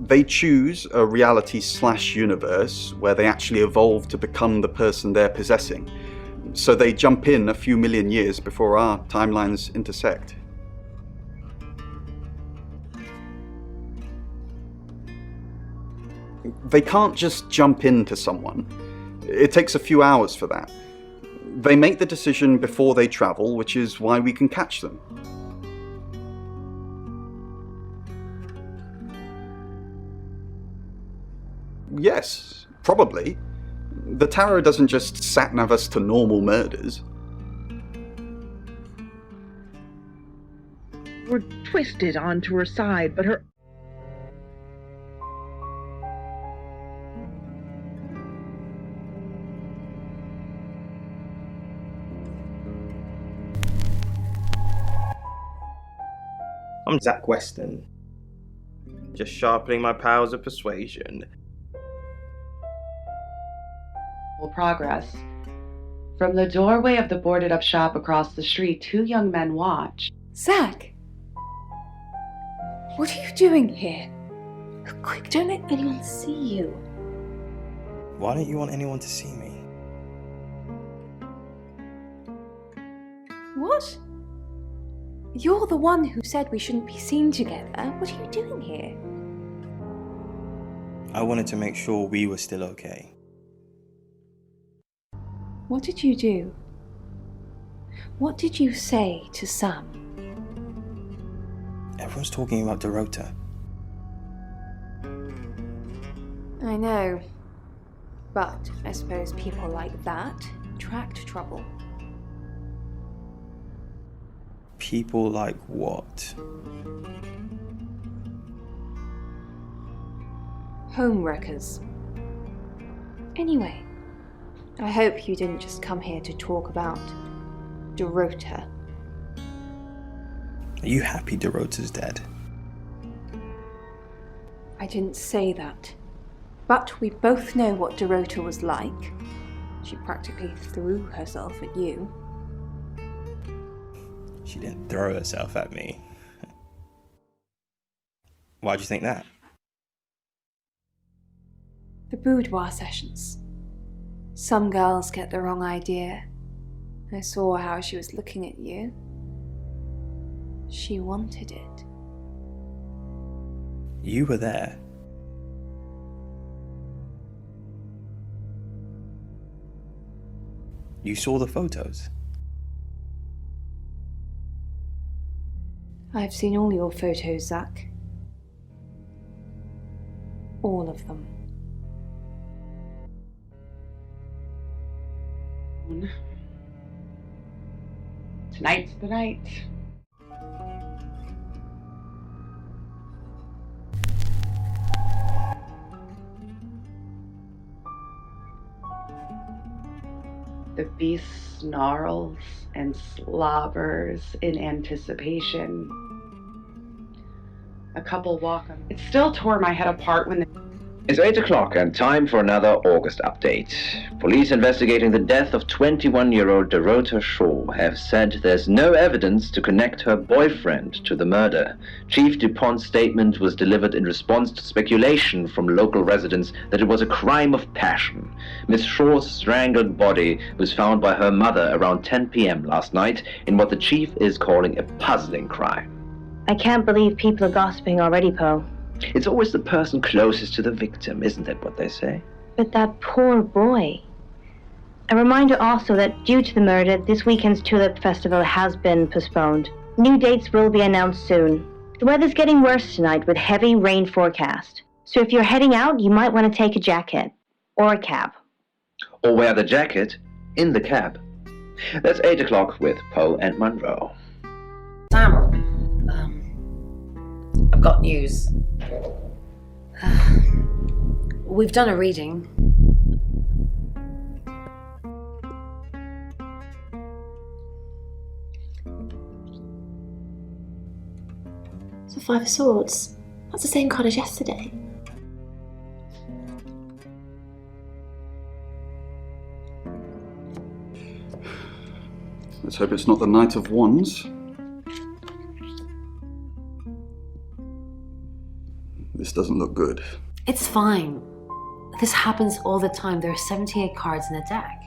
They choose a reality/universe where they actually evolve to become the person they're possessing. So they jump in a few million years before our timelines intersect. They can't just jump into someone. It takes a few hours for that. They make the decision before they travel, which is why we can catch them. Yes, probably. The tarot doesn't just sat-nav us to normal murders. We're twisted onto her side, but her... I'm Zach Weston, just sharpening my powers of persuasion. Progress. From the doorway of the boarded-up shop across the street, 2 young men watch. Zach! What are you doing here? Quick, don't let anyone see you. Why don't you want anyone to see me? What? You're the one who said we shouldn't be seen together. What are you doing here? I wanted to make sure we were still okay. What did you do? What did you say to Sam? Everyone's talking about Dorota. I know. But I suppose people like that attract trouble. People like what? Homewreckers. Anyway, I hope you didn't just come here to talk about Dorota. Are you happy Dorota's dead? I didn't say that. But we both know what Dorota was like. She practically threw herself at you. She didn't throw herself at me. Why'd you think that? The boudoir sessions. Some girls get the wrong idea. I saw how she was looking at you. She wanted it. You were there. You saw the photos. I've seen all your photos, Zach. All of them. Tonight's the night. The beast snarls and slobbers in anticipation. A couple walk on. It still tore my head apart when It's 8 o'clock and time for another August update. Police investigating the death of 21-year-old Dorota Shaw have said there's no evidence to connect her boyfriend to the murder. Chief DuPont's statement was delivered in response to speculation from local residents that it was a crime of passion. Miss Shaw's strangled body was found by her mother around 10 p.m. last night in what the chief is calling a puzzling crime. I can't believe people are gossiping already, Poe. It's always the person closest to the victim, isn't that what they say? But that poor boy. A reminder also that due to the murder, this weekend's Tulip Festival has been postponed. New dates will be announced soon. The weather's getting worse tonight with heavy rain forecast. So if you're heading out, you might want to take a jacket. Or a cab. Or wear the jacket in the cab. That's 8 o'clock with Poe and Monroe. Sam, I've got news. We've done a reading. It's the Five of Swords. That's the same card as yesterday. Let's hope it's not the Knight of Wands. This doesn't look good. It's fine. This happens all the time. There are 78 cards in a deck.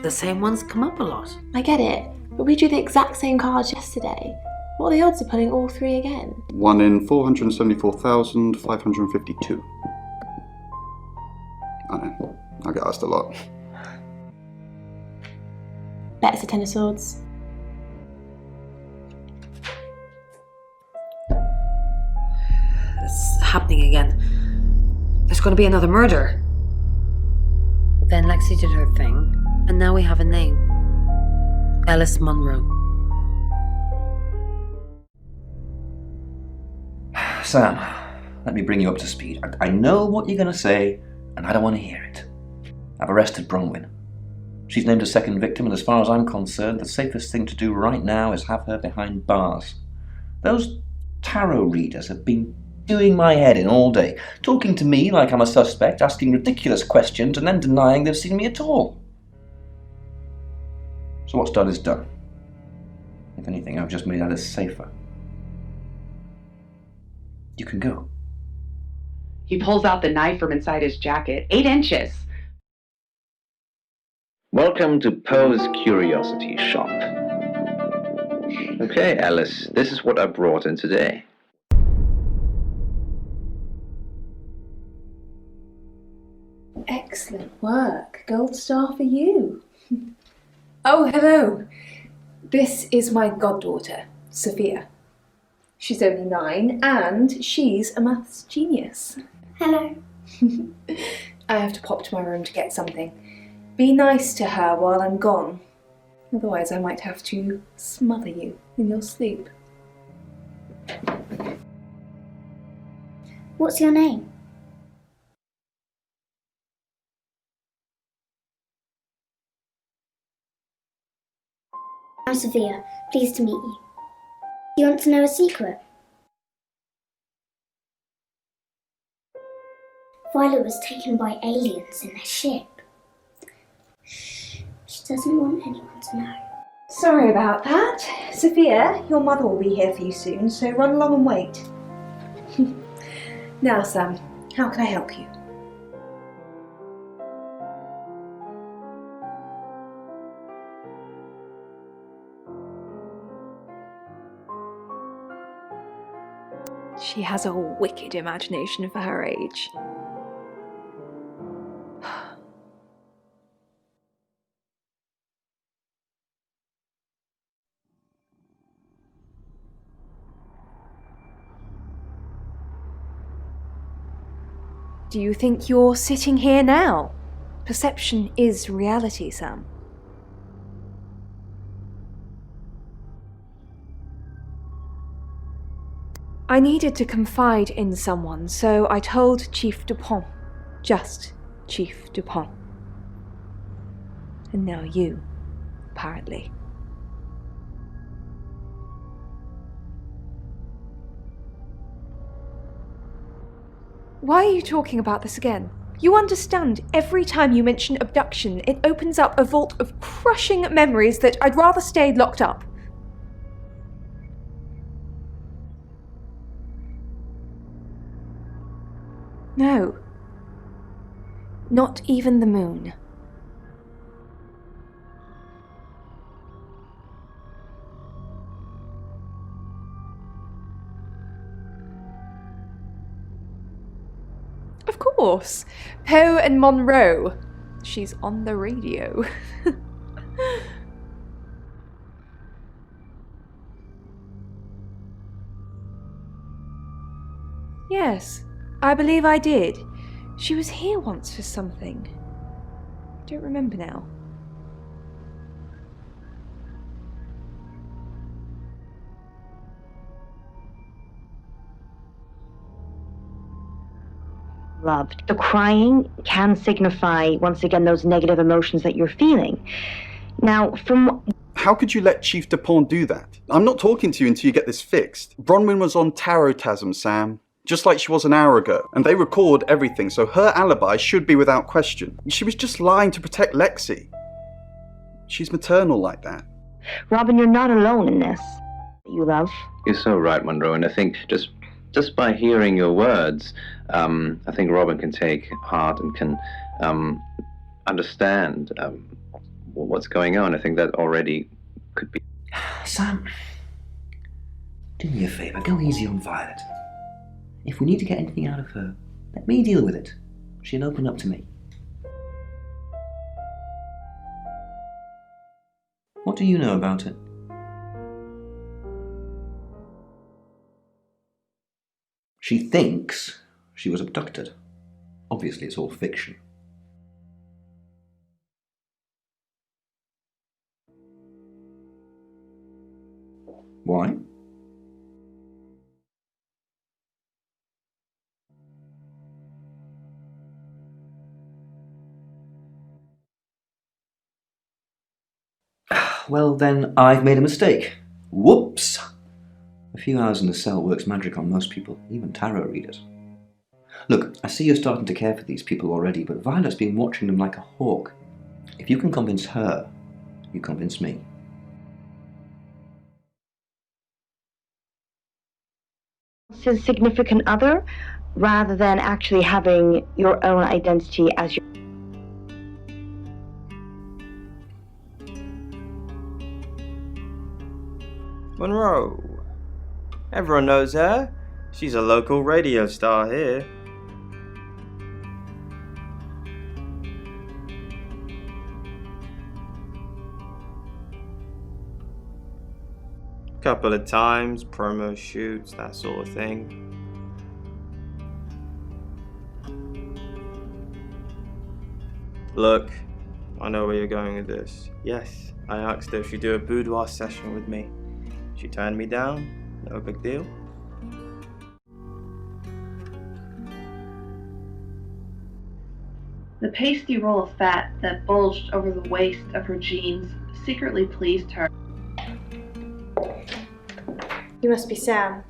The same ones come up a lot. I get it, but we drew the exact same cards yesterday. What are the odds of pulling all three again? 1 in 474,552. I know. I get asked a lot. Bet it's a Ten of Swords. It's happening again. There's going to be another murder. Then Lexi did her thing, and now we have a name. Alice Munro. Sam, let me bring you up to speed. I know what you're going to say, and I don't want to hear it. I've arrested Bronwyn. She's named a second victim, and as far as I'm concerned, the safest thing to do right now is have her behind bars. Those tarot readers have been doing my head in all day, talking to me like I'm a suspect, asking ridiculous questions, and then denying they've seen me at all. So what's done is done. If anything, I've just made Alice safer. You can go. He pulls out the knife from inside his jacket. 8 inches. Welcome to Poe's Curiosity Shop. Okay, Alice, this is what I brought in today. Excellent work. Gold star for you. Oh, hello. This is my goddaughter, Sophia. She's only 9 and she's a maths genius. Hello. I have to pop to my room to get something. Be nice to her while I'm gone. Otherwise I might have to smother you in your sleep. What's your name? I'm Sophia. Pleased to meet you. You want to know a secret? Violet was taken by aliens in their ship. Shh. She doesn't want anyone to know. Sorry about that. Sophia, your mother will be here for you soon, so run along and wait. Now, Sam, how can I help you? She has a wicked imagination for her age. Do you think you're sitting here now? Perception is reality, Sam. I needed to confide in someone, so I told Chief Dupont. Just Chief Dupont. And now you, apparently. Why are you talking about this again? You understand, every time you mention abduction, it opens up a vault of crushing memories that I'd rather stay locked up. No. Not even the moon. Of course. Poe and Monroe. She's on the radio. Yes, I believe I did. She was here once for something. I don't remember now. Loved. The crying can signify, once again, those negative emotions that you're feeling. Now, from... How could you let Chief Dupont do that? I'm not talking to you until you get this fixed. Bronwyn was on Tarotasm, Sam. Just like she was an hour ago. And they record everything, so her alibi should be without question. She was just lying to protect Lexi. She's maternal like that. Robin, you're not alone in this. You love. You're so right, Monroe, and I think just by hearing your words, I think Robin can take heart and can understand what's going on. I think that already could be... Sam, do me a favour, go easy on Violet. If we need to get anything out of her, let me deal with it. She'll open up to me. What do you know about it? She thinks she was abducted. Obviously, it's all fiction. Why? Well, then I've made a mistake. Whoops! A few hours in the cell works magic on most people, even tarot readers. Look, I see you're starting to care for these people already, but Violet's been watching them like a hawk. If you can convince her, you convince me. His significant other, rather than actually having your own identity as your... Monroe. Everyone knows her. She's a local radio star here. Couple of times, promo shoots, that sort of thing. Look, I know where you're going with this. Yes, I asked her if she'd do a boudoir session with me. She turned me down, no big deal. The pasty roll of fat that bulged over the waist of her jeans secretly pleased her. You must be Sam.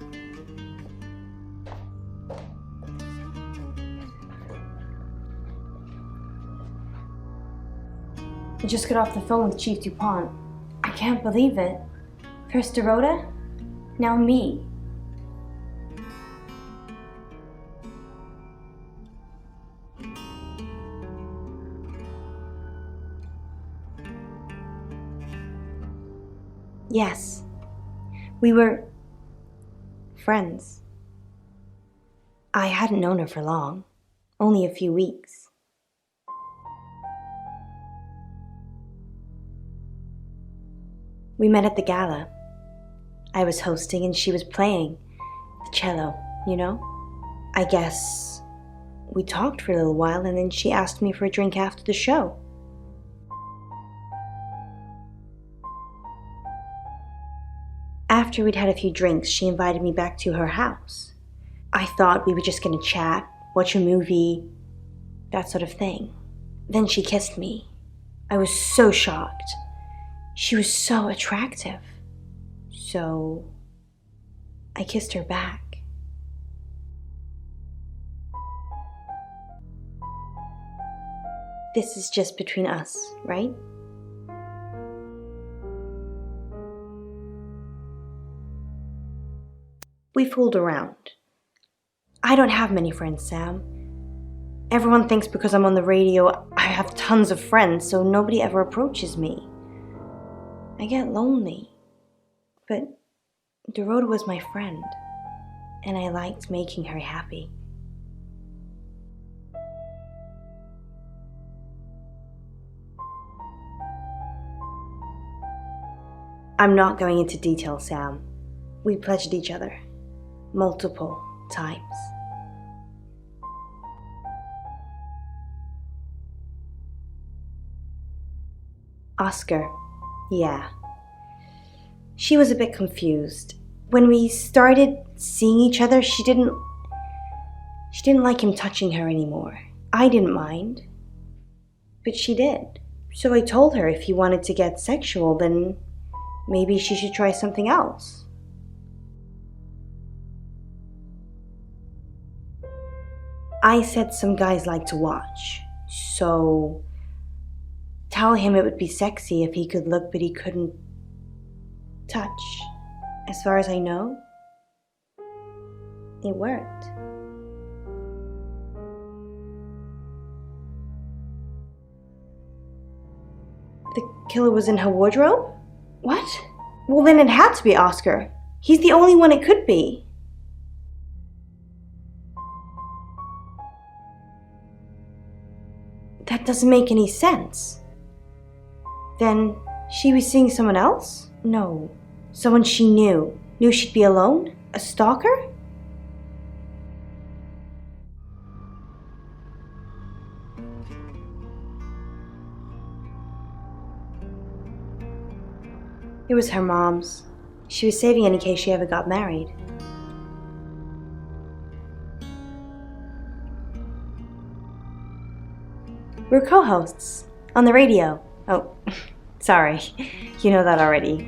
I just got off the phone with Chief Dupont. I can't believe it. First Dorota, now me. Yes, we were friends. I hadn't known her for long, only a few weeks. We met at the gala. I was hosting and she was playing the cello, you know? I guess we talked for a little while and then she asked me for a drink after the show. After we'd had a few drinks, she invited me back to her house. I thought we were just gonna chat, watch a movie, that sort of thing. Then she kissed me. I was so shocked. She was so attractive. So I kissed her back. This is just between us, right? We fooled around. I don't have many friends, Sam. Everyone thinks because I'm on the radio, I have tons of friends, so nobody ever approaches me. I get lonely. But Dorota was my friend, and I liked making her happy. I'm not going into detail, Sam. We pledged each other multiple times. Oscar. Yeah. She was a bit confused. When we started seeing each other, she didn't like him touching her anymore. I didn't mind. But she did. So I told her if he wanted to get sexual, then maybe she should try something else. I said some guys like to watch, so tell him it would be sexy if he could look but he couldn't touch. As far as I know, it worked. The killer was in her wardrobe? What? Well, then it had to be Oscar. He's the only one it could be. That doesn't make any sense. Then she was seeing someone else? No. Someone she knew. Knew she'd be alone? A stalker? It was her mom's. She was saving in case she ever got married. We're co-hosts on the radio. Oh, sorry. You know that already.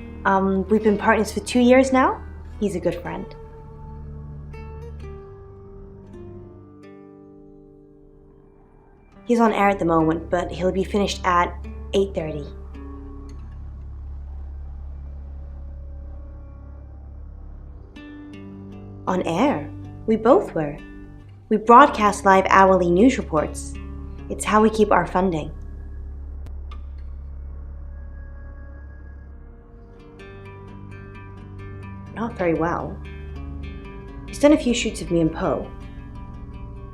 We've been partners for 2 years now. He's a good friend. He's on air at the moment, but he'll be finished at 8:30. On air? We both were. We broadcast live hourly news reports. It's how we keep our funding. Not very well. He's done a few shoots of me and Poe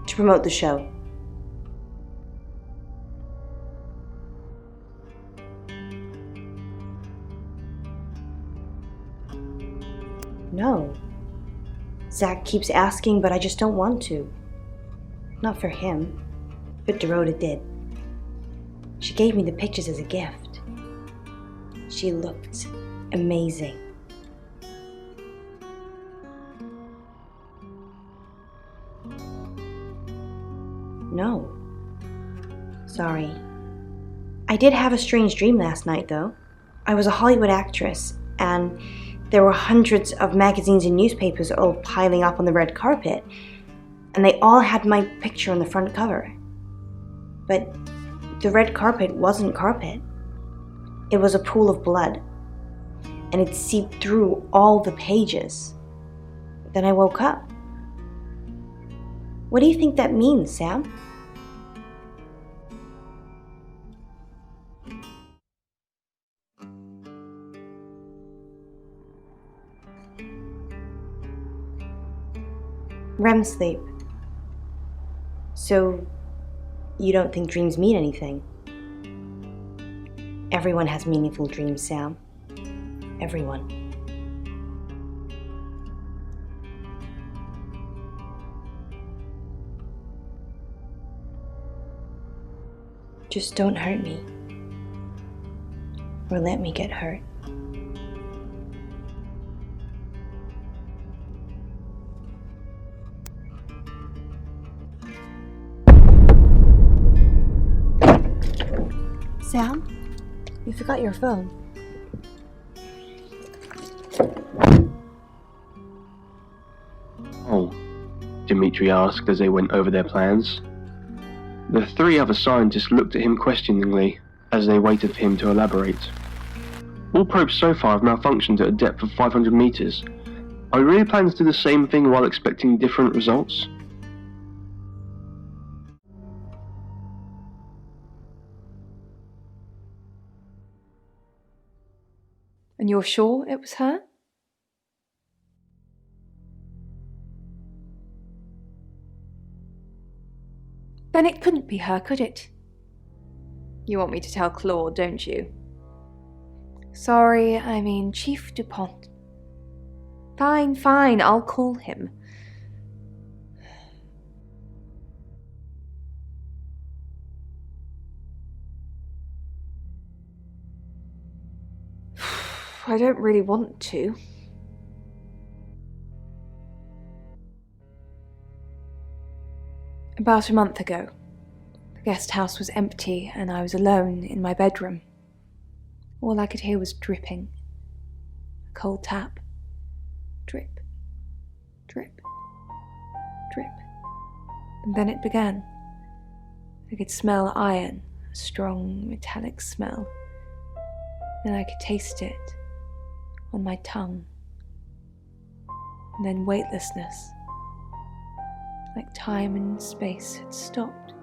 to promote the show. No. Zach keeps asking, but I just don't want to. Not for him. But Dorota did. She gave me the pictures as a gift. She looked amazing. No. Sorry. I did have a strange dream last night, though. I was a Hollywood actress, and there were hundreds of magazines and newspapers all piling up on the red carpet, and they all had my picture on the front cover. But the red carpet wasn't carpet. It was a pool of blood, and it seeped through all the pages. Then I woke up. What do you think that means, Sam? REM sleep. So, you don't think dreams mean anything? Everyone has meaningful dreams, Sam. Everyone. Just don't hurt me. Or let me get hurt. Sam, you forgot your phone. Oh, Dimitri asked as they went over their plans. The three other scientists looked at him questioningly as they waited for him to elaborate. All probes so far have malfunctioned at a depth of 500 meters. Are we really planning to do the same thing while expecting different results? And you're sure it was her? Then it couldn't be her, could it? You want me to tell Claude, don't you? Sorry, I mean Chief DuPont. Fine, fine, I'll call him. I don't really want to. About a month ago, the guest house was empty and I was alone in my bedroom. All I could hear was dripping. A cold tap. Drip. Drip. Drip. And then it began. I could smell iron, a strong metallic smell. Then I could taste it on my tongue. And then weightlessness. Like time and space had stopped.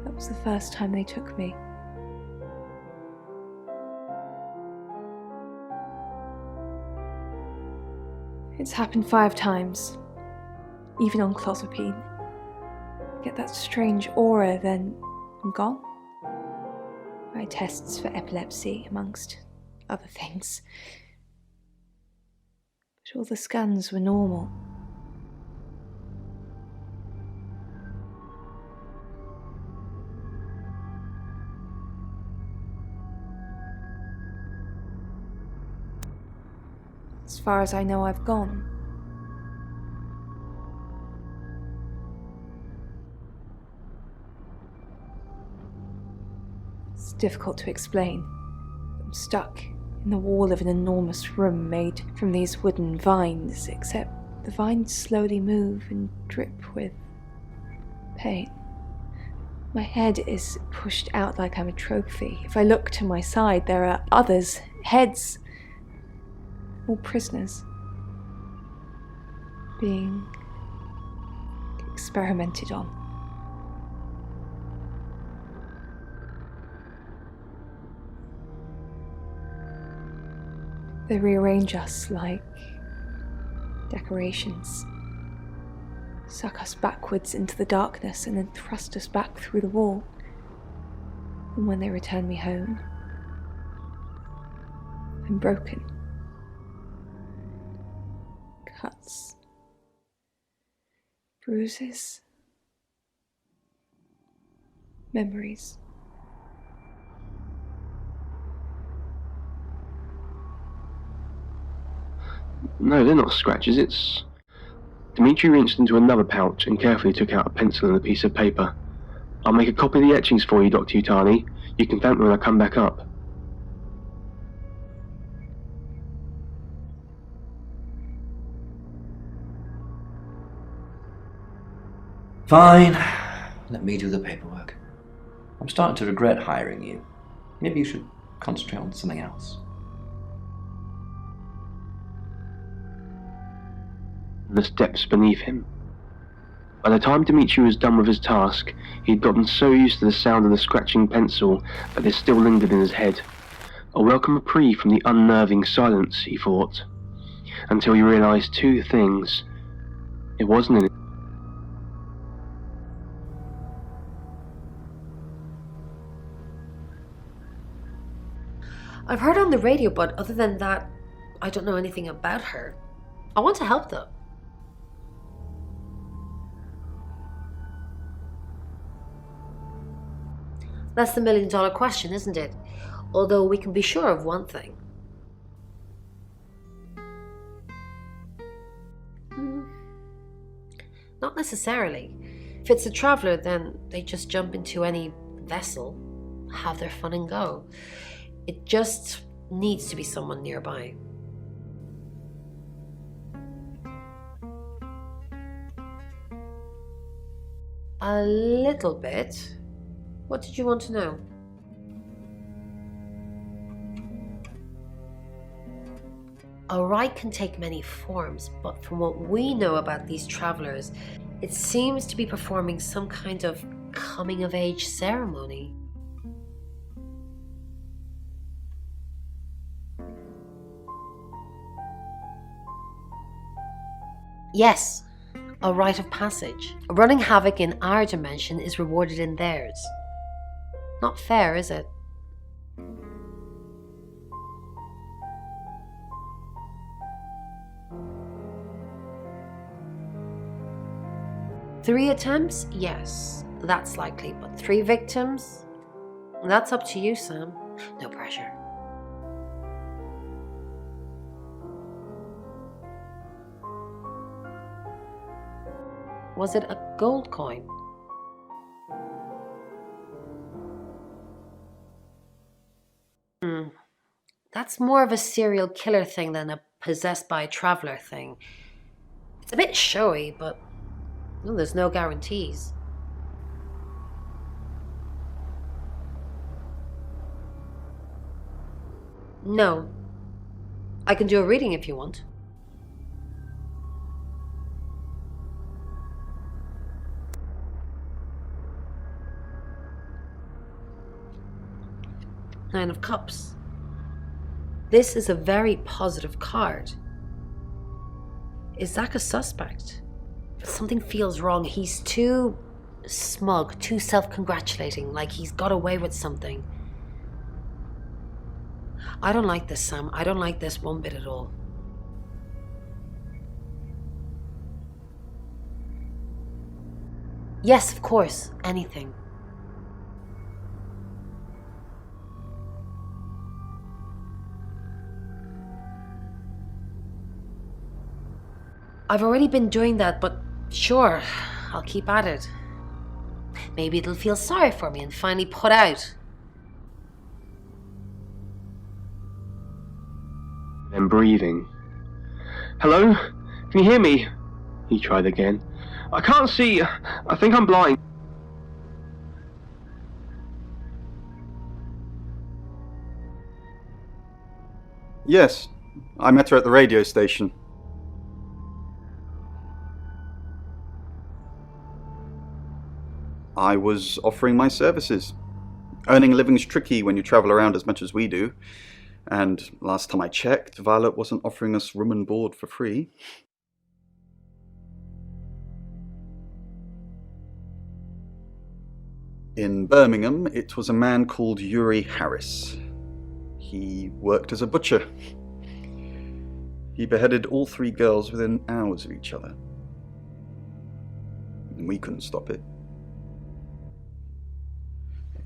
That was the first time they took me. It's happened 5 times, even on clozapine. I get that strange aura, then I'm gone. I tests for epilepsy, amongst other things. But all the scans were normal. As far as I know, I've gone. It's difficult to explain. I'm stuck in the wall of an enormous room made from these wooden vines, except the vines slowly move and drip with pain. My head is pushed out like I'm a trophy. If I look to my side, there are others' heads. All prisoners being experimented on. They rearrange us like decorations, suck us backwards into the darkness and then thrust us back through the wall. And when they return me home, I'm broken. Cuts, bruises, memories. No, they're not scratches, it's... Dimitri reached into another pouch and carefully took out a pencil and a piece of paper. I'll make a copy of the etchings for you, Dr. Utani. You can thank me when I come back up. Fine. Let me do the paperwork. I'm starting to regret hiring you. Maybe you should concentrate on something else. The steps beneath him. By the time Dimitri was done with his task, he'd gotten so used to the sound of the scratching pencil that it still lingered in his head. A welcome reprieve from the unnerving silence, he thought. Until he realised 2 things. It wasn't in I've heard on the radio, but other than that, I don't know anything about her. I want to help though. That's the $1 million question, isn't it? Although we can be sure of one thing. Not necessarily. If it's a traveler, then they just jump into any vessel, have their fun and go. It just needs to be someone nearby. A little bit. What did you want to know? A rite can take many forms, but from what we know about these travelers, it seems to be performing some kind of coming-of-age ceremony. Yes, a rite of passage. Running havoc in our dimension is rewarded in theirs. Not fair, is it? Three attempts? Yes, that's likely. But 3 victims? That's up to you, Sam. No pressure. Was it a gold coin? That's more of a serial killer thing than a possessed by a traveler thing. It's a bit showy, but well, there's no guarantees. No. I can do a reading if you want. Nine of Cups. This is a very positive card. Is Zach a suspect? Something feels wrong. He's too smug, too self-congratulating, like he's got away with something. I don't like this, Sam. I don't like this one bit at all. Yes, of course. Anything. I've already been doing that, but sure, I'll keep at it. Maybe it'll feel sorry for me and finally put out. Then breathing. Hello? Can you hear me? He tried again. I can't see. I think I'm blind. Yes, I met her at the radio station. I was offering my services. Earning a living's tricky when you travel around as much as we do. And last time I checked, Violet wasn't offering us room and board for free. In Birmingham, it was a man called Yuri Harris. He worked as a butcher. He beheaded all 3 girls within hours of each other. And we couldn't stop it.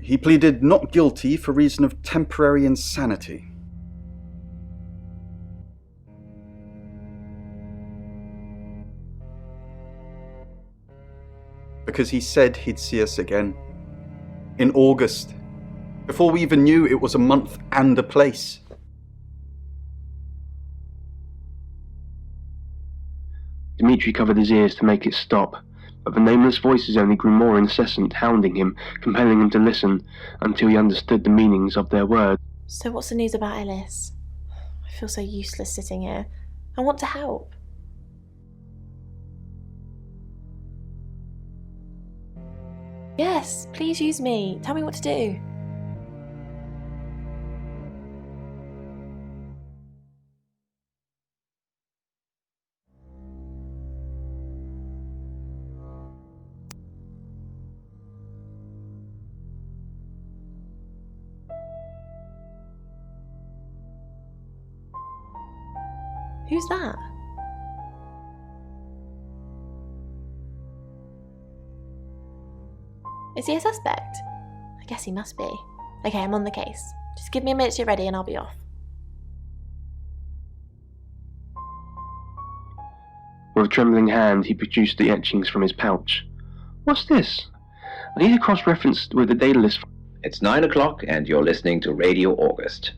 He pleaded not guilty for reason of temporary insanity. Because he said he'd see us again. In August. Before we even knew it was a month and a place. Dmitri covered his ears to make it stop, but the nameless voices only grew more incessant, hounding him, compelling him to listen, until he understood the meanings of their words. So what's the news about Ellis? I feel so useless sitting here. I want to help. Yes, please use me. Tell me what to do. Who's that? Is he a suspect? I guess he must be. Okay, I'm on the case. Just give me a minute to get ready and I'll be off. With a trembling hand, he produced the etchings from his pouch. What's this? I need a cross-reference with the data list. It's 9 o'clock and you're listening to Radio August.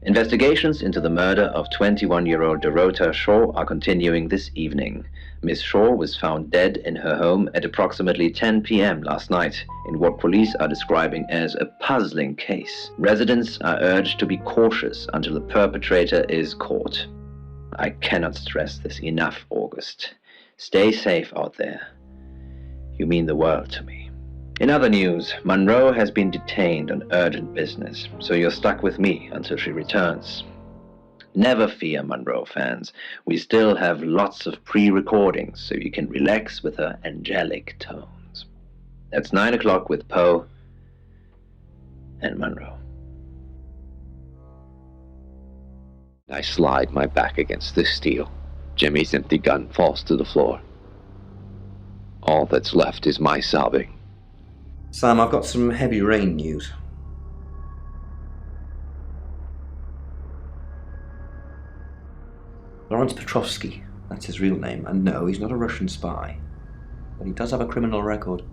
Investigations into the murder of 21-year-old Dorota Shaw are continuing this evening. Miss Shaw was found dead in her home at approximately 10 p.m. last night in what police are describing as a puzzling case. Residents are urged to be cautious until the perpetrator is caught. I cannot stress this enough, August. Stay safe out there. You mean the world to me. In other news, Monroe has been detained on urgent business, so you're stuck with me until she returns. Never fear, Monroe fans. We still have lots of pre-recordings, so you can relax with her angelic tones. That's 9 o'clock with Poe and Monroe. I slide my back against the steel. Jimmy's empty gun falls to the floor. All that's left is my sobbing. Sam, I've got some heavy rain news. Lawrence Petrovsky, that's his real name, and no, he's not a Russian spy. but he does have a criminal record.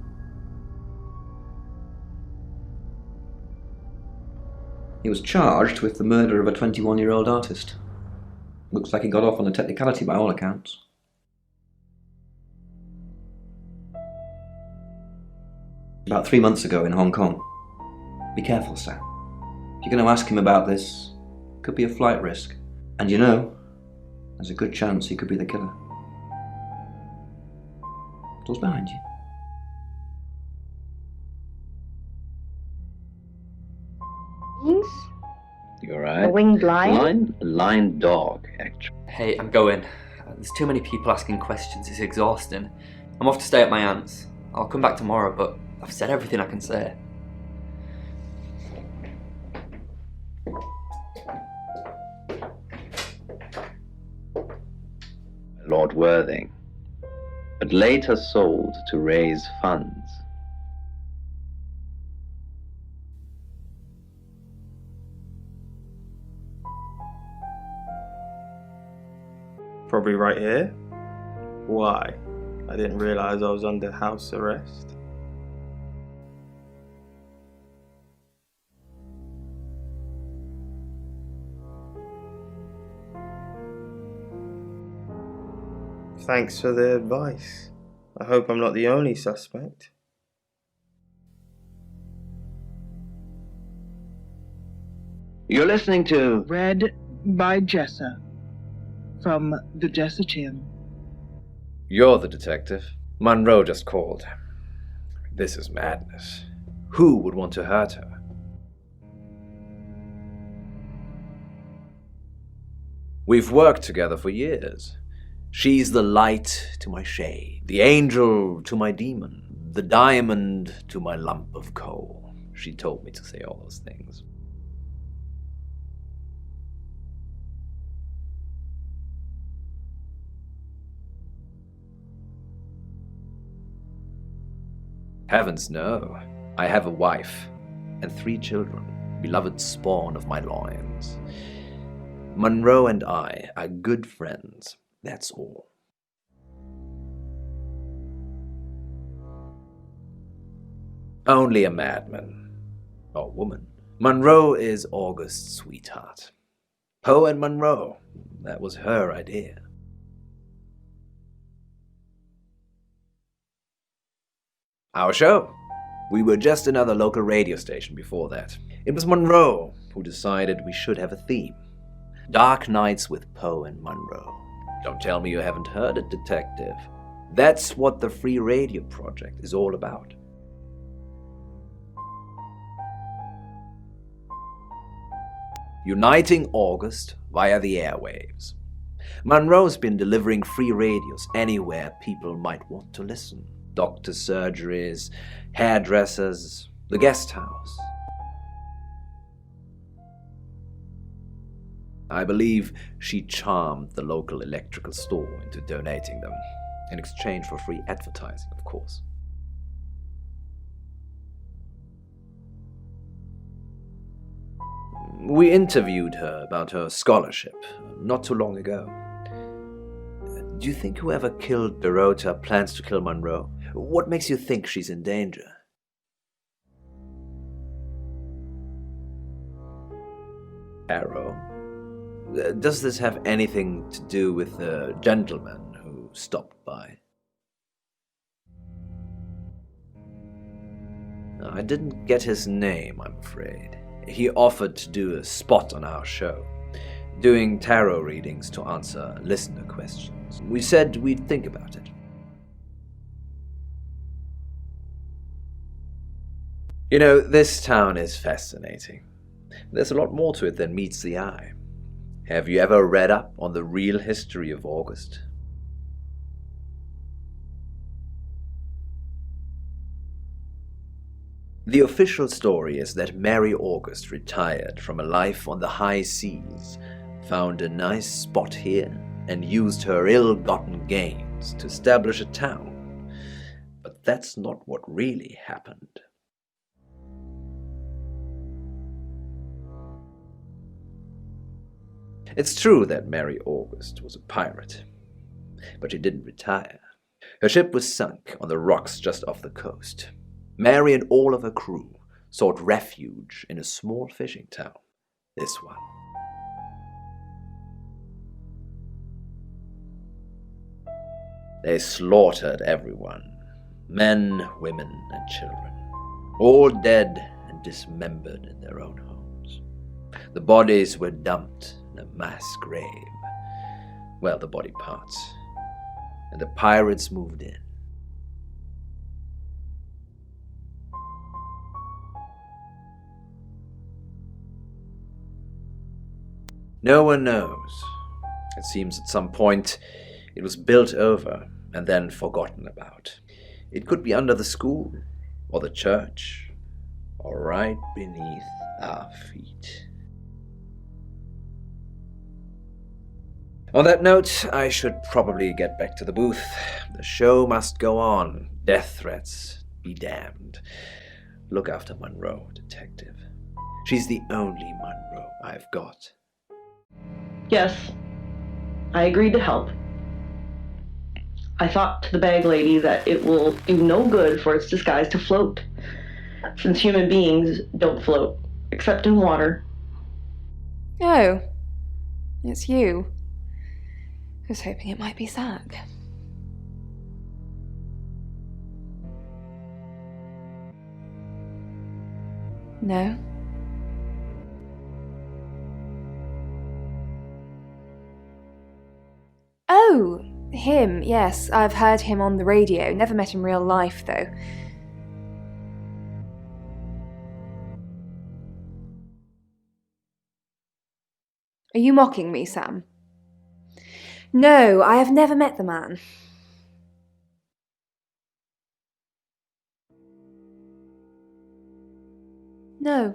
He was charged with the murder of a 21-year-old artist. Looks like he got off on a technicality by all accounts. About 3 months ago in Hong Kong. Be careful, Sam. If you're going to ask him about this, it could be a flight risk. And you know, there's a good chance he could be the killer. Door's behind you. Wings? You're right. A winged lion? Lion dog, actually. Hey, I'm going. There's too many people asking questions. It's exhausting. I'm off to stay at my aunt's. I'll come back tomorrow, but I've said everything I can say. Lord Worthing, but later sold to raise funds. Probably right here. Why? I didn't realize I was under house arrest. Thanks for the advice. I hope I'm not the only suspect. You're listening to... Read by Jessa from the Jessa channel. You're the detective. Monroe just called. This is madness. Who would want to hurt her? We've worked together for years. She's the light to my shade, the angel to my demon, the diamond to my lump of coal. She told me to say all those things. Heavens no. I have a wife and 3 children, beloved spawn of my loins. Monroe and I are good friends, that's all. Only a madman. Or woman. Monroe is August's sweetheart. Poe and Monroe, that was her idea. Our show. We were just another local radio station before that. It was Monroe who decided we should have a theme. Dark Nights with Poe and Monroe. Don't tell me you haven't heard it, detective. That's what the Free Radio Project is all about. Uniting August via the airwaves. Monroe's been delivering free radios anywhere people might want to listen. Doctors' surgeries, hairdressers, the guest house. I believe she charmed the local electrical store into donating them, in exchange for free advertising, of course. We interviewed her about her scholarship not too long ago. Do you think whoever killed Dorota plans to kill Monroe? What makes you think she's in danger? Arrow? Does this have anything to do with the gentleman who stopped by? I didn't get his name, I'm afraid. He offered to do a spot on our show, doing tarot readings to answer listener questions. We said we'd think about it. You know, this town is fascinating. There's a lot more to it than meets the eye. Have you ever read up on the real history of August? The official story is that Mary August retired from a life on the high seas, found a nice spot here, and used her ill-gotten gains to establish a town. But that's not what really happened. It's true that Mary August was a pirate, but she didn't retire. Her ship was sunk on the rocks just off the coast. Mary and all of her crew sought refuge in a small fishing town. This one. They slaughtered everyone. Men, women, and children. All dead and dismembered in their own homes. The bodies were dumped in a mass grave. Well, the body parts. And the pirates moved in. No one knows. It seems at some point it was built over and then forgotten about. It could be under the school, or the church, or right beneath our feet. On that note, I should probably get back to the booth. The show must go on. Death threats be damned. Look after Monroe, detective. She's the only Monroe I've got. Yes, I agreed to help. I thought to the bag lady that it will do no good for its disguise to float, since human beings don't float, except in water. Oh, it's you. I was hoping it might be Zach. No? Oh, him, yes. I've heard him on the radio. Never met in real life, though. Are you mocking me, Sam? No, I have never met the man. No.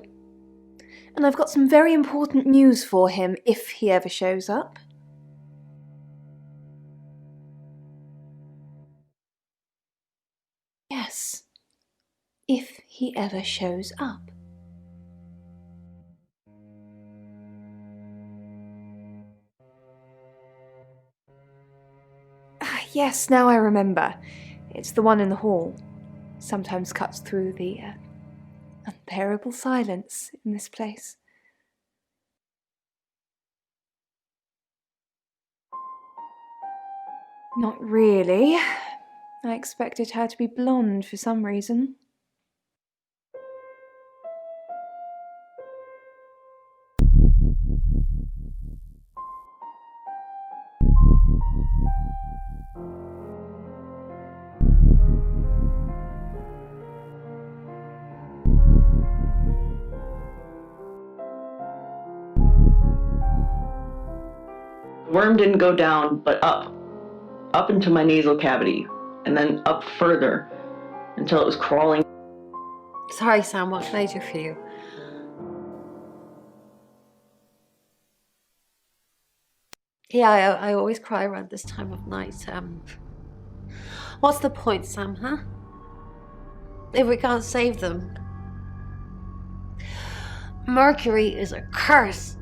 And I've got some very important news for him if he ever shows up. Yes. If he ever shows up. Yes, now I remember. It's the one in the hall. Sometimes cuts through the unbearable silence in this place. Not really. I expected her to be blonde for some reason. The worm didn't go down, but up into my nasal cavity, and then up further until it was crawling. Sorry, Sam, what can I do for you? Yeah, I always cry around this time of night. What's the point, Sam, huh? If we can't save them. Mercury is a curse.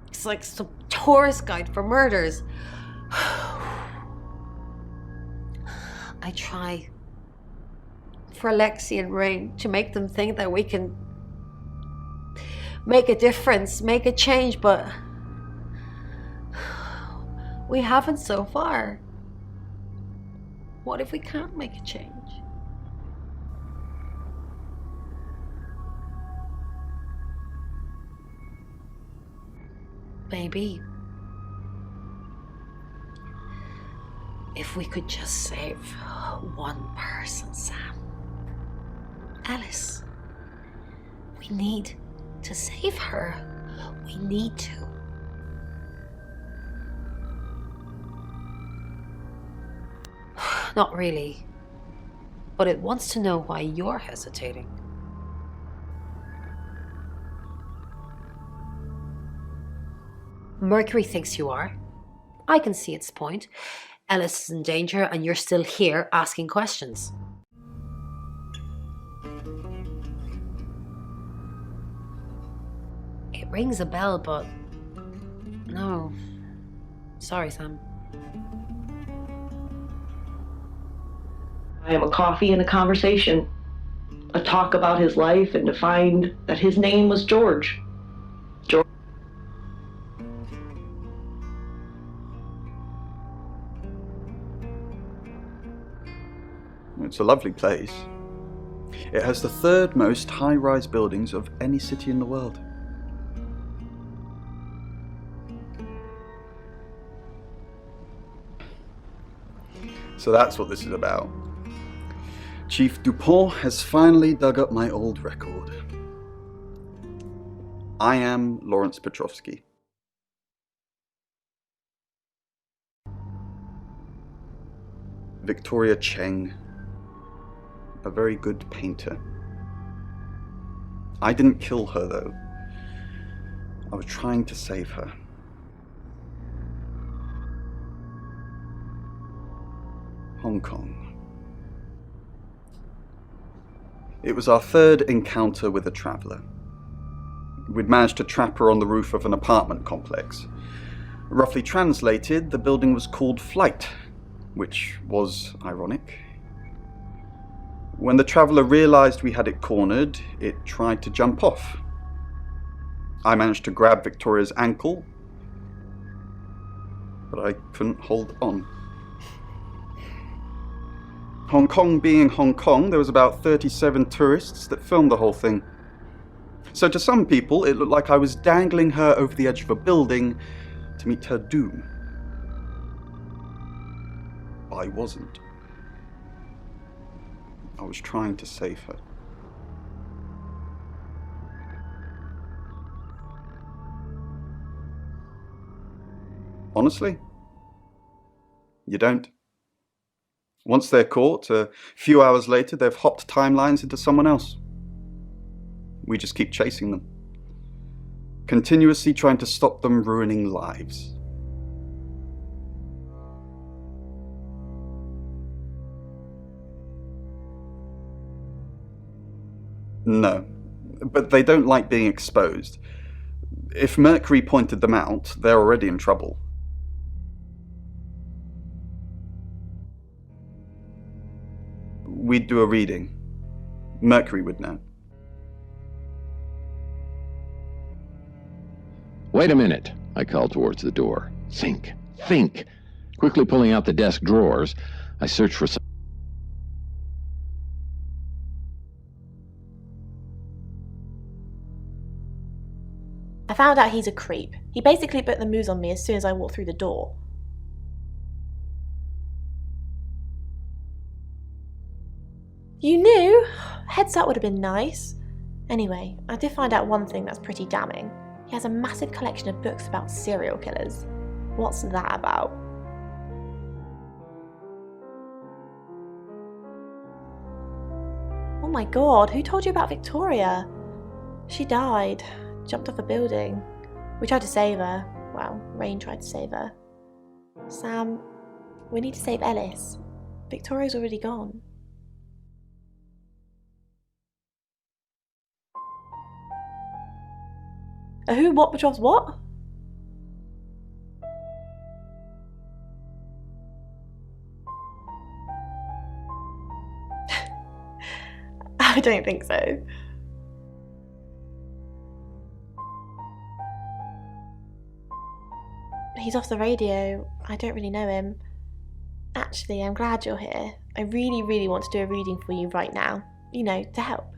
It's like some tourist guide for murders. I try for Alexi and Rain to make them think that we can make a difference, make a change, but we haven't so far. What if we can't make a change? Maybe if we could just save one person, Sam. Alice. We need to save her. We need to. Not really. But it wants to know why you're hesitating. Mercury thinks you are. I can see its point. Alice is in danger and you're still here asking questions. It rings a bell, but no. Sorry, Sam. I am a coffee and a conversation, a talk about his life, and to find that his name was George. George. It's a lovely place. It has the third most high-rise buildings of any city in the world. So that's what this is about. Chief Dupont has finally dug up my old record. I am Lawrence Petrovsky. Victoria Cheng, a very good painter. I didn't kill her, though. I was trying to save her. Hong Kong. It was our third encounter with a traveller. We'd managed to trap her on the roof of an apartment complex. Roughly translated, the building was called Flight, which was ironic. When the traveller realised we had it cornered, it tried to jump off. I managed to grab Victoria's ankle, but I couldn't hold on. Hong Kong being Hong Kong, there was about 37 tourists that filmed the whole thing. So to some people, it looked like I was dangling her over the edge of a building to meet her doom. I wasn't. I was trying to save her. Honestly, you don't. Once they're caught, a few hours later, they've hopped timelines into someone else. We just keep chasing them, continuously trying to stop them ruining lives. No, but they don't like being exposed. If Mercury pointed them out, they're already in trouble. We'd do a reading. Mercury would know. Wait a minute, I called towards the door. Think, think. Quickly pulling out the desk drawers, I searched for some... I found out he's a creep. He basically put the moves on me as soon as I walked through the door. You knew? Heads up would have been nice. Anyway, I did find out one thing that's pretty damning. He has a massive collection of books about serial killers. What's that about? Oh my god, who told you about Victoria? She died. Jumped off a building. We tried to save her. Well, Rain tried to save her. Sam, we need to save Ellis. Victoria's already gone. A who, what, Petrov's what? I don't think so. He's off the radio. I don't really know him. Actually, I'm glad you're here. I really, really want to do a reading for you right now. You know, to help.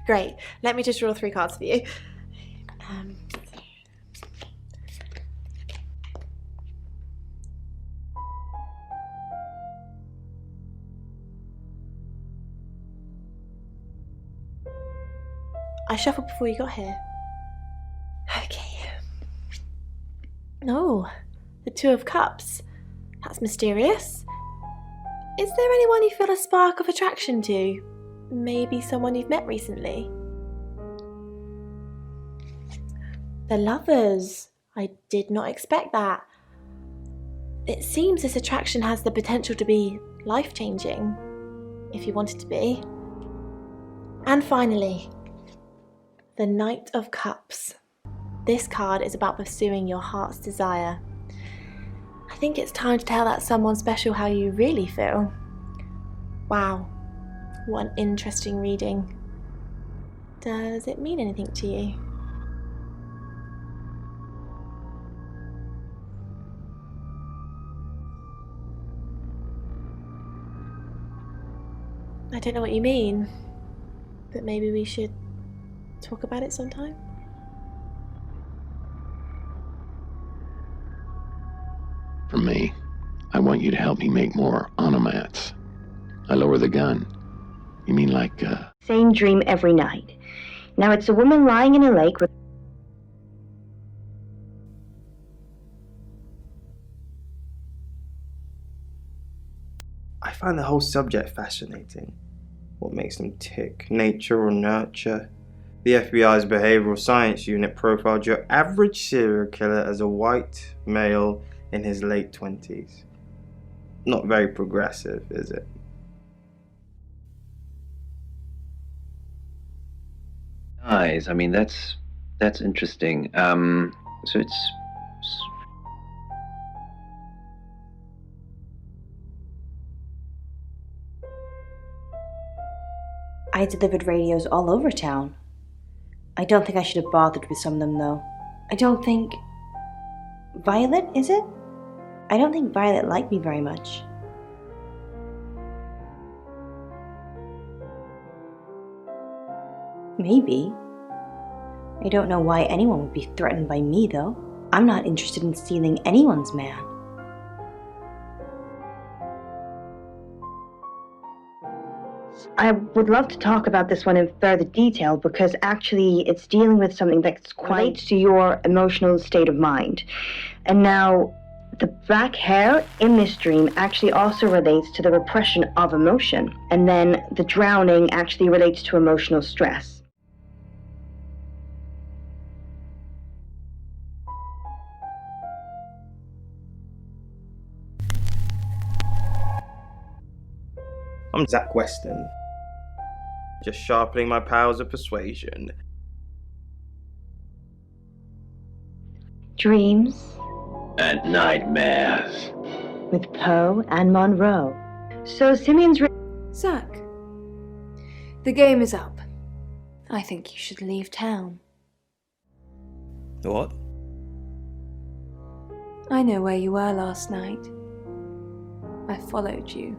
Great. Let me just draw 3 cards for you. I shuffled before you got here. Okay. Oh, the 2 of Cups. That's mysterious. Is there anyone you feel a spark of attraction to? Maybe someone you've met recently? The Lovers. I did not expect that. It seems this attraction has the potential to be life-changing, if you want it to be. And finally, the Knight of Cups. This card is about pursuing your heart's desire. think it's time to tell that someone special how you really feel. Wow, what an interesting reading. Does it mean anything to you? I don't know what you mean, but maybe we should talk about it sometime? For me, I want you to help me make more onomats. I lower the gun. You mean like, Same dream every night. Now it's a woman lying in a lake with... I find the whole subject fascinating. What makes them tick? Nature or nurture? The FBI's behavioral science unit profiled your average serial killer as a white male in his late 20s. Not very progressive, is it? Nice. I mean, that's interesting. So it's... I delivered radios all over town. I don't think I should have bothered with some of them, though. I don't think... Violet, is it? I don't think Violet liked me very much. Maybe. I don't know why anyone would be threatened by me, though. I'm not interested in stealing anyone's man. I would love to talk about this one in further detail because actually it's dealing with something that's quite to your emotional state of mind. And now, the black hair in this dream actually also relates to the repression of emotion. And then the drowning actually relates to emotional stress. I'm Zach Weston. Just sharpening my powers of persuasion. Dreams. And nightmares. With Poe and Monroe. So Simeon's... Zach, the game is up. I think you should leave town. What? I know where you were last night. I followed you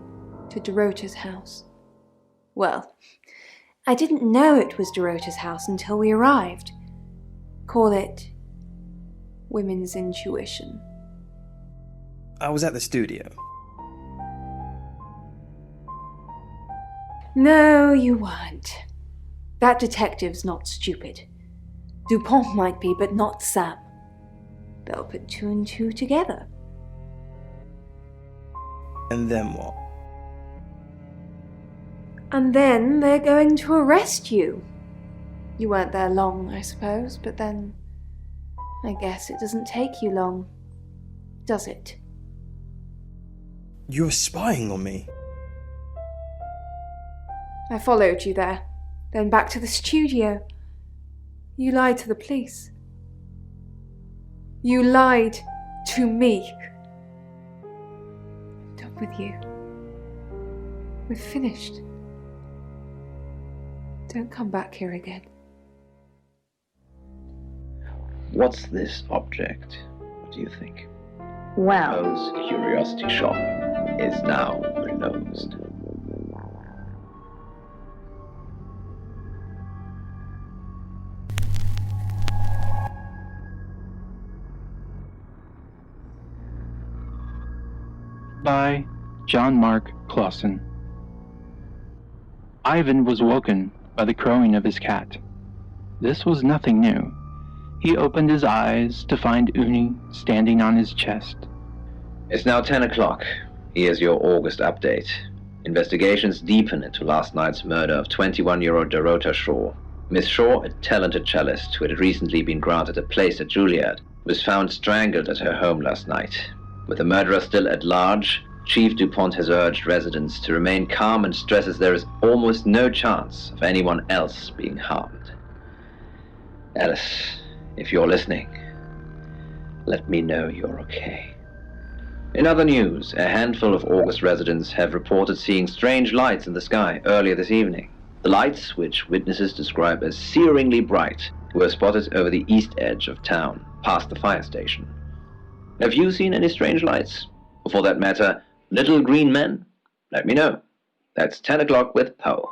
to Dorota's house. Well, I didn't know it was Dorota's house until we arrived. Call it women's intuition. I was at the studio. No, you weren't. That detective's not stupid. Dupont might be, but not Sam. They'll put 2 and 2 together. And then what? And then they're going to arrest you. You weren't there long, I suppose, but then I guess it doesn't take you long, does it? You were spying on me. I followed you there, then back to the studio. You lied to the police. You lied to me. I'm done with you. We're finished. Don't come back here again. What's this object? What do you think? Well... Poe's curiosity shop is now closed. By John Mark Clausen. Ivan was woken by the crowing of his cat. This was nothing new. He opened his eyes to find Uni standing on his chest. It's now 10 o'clock. Here's your August update. Investigations deepen into last night's murder of 21-year-old Dorota Shaw. Miss Shaw, a talented cellist who had recently been granted a place at Juilliard, was found strangled at her home last night. With the murderer still at large, Chief DuPont has urged residents to remain calm and stresses there is almost no chance of anyone else being harmed. Alice, if you're listening, let me know you're okay. In other news, a handful of August residents have reported seeing strange lights in the sky earlier this evening. The lights, which witnesses describe as searingly bright, were spotted over the east edge of town, past the fire station. Have you seen any strange lights? Or for that matter, little green men? Let me know. That's 10 o'clock with Poe.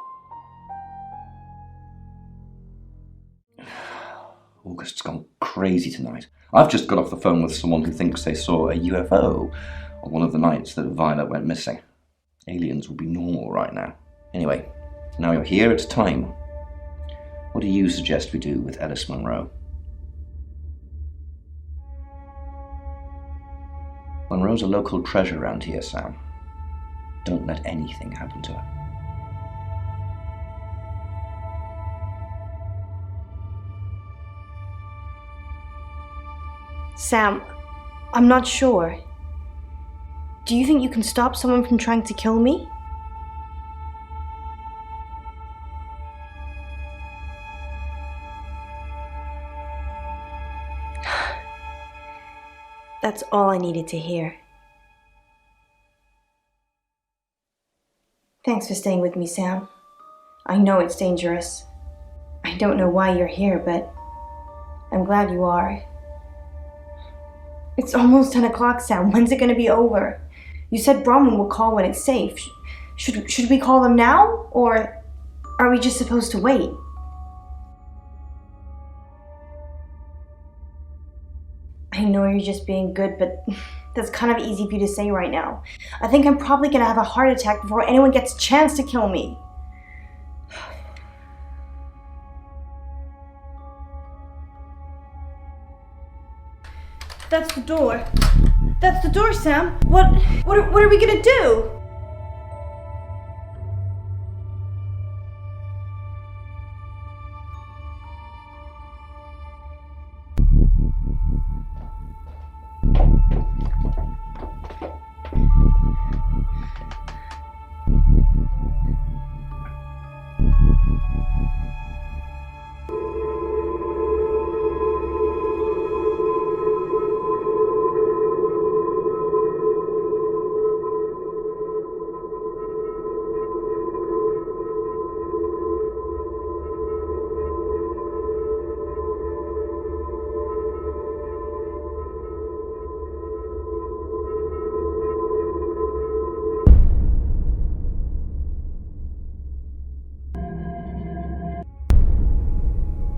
August's gone crazy tonight. I've just got off the phone with someone who thinks they saw a UFO on one of the nights that Violet went missing. Aliens would be normal right now. Anyway, now you're here, it's time. What do you suggest we do with Ellis Monroe? Monroe's a local treasure around here, Sam. Don't let anything happen to her. Sam, I'm not sure. Do you think you can stop someone from trying to kill me? That's all I needed to hear. Thanks for staying with me, Sam. I know it's dangerous. I don't know why you're here, but I'm glad you are. It's almost 10 o'clock, Sam. When's it going to be over? You said Bronwyn will call when it's safe. Should we call them now? Or are we just supposed to wait? I know you're just being good, but that's kind of easy for you to say right now. I think I'm probably going to have a heart attack before anyone gets a chance to kill me. That's the door. That's the door, Sam. What are we gonna do?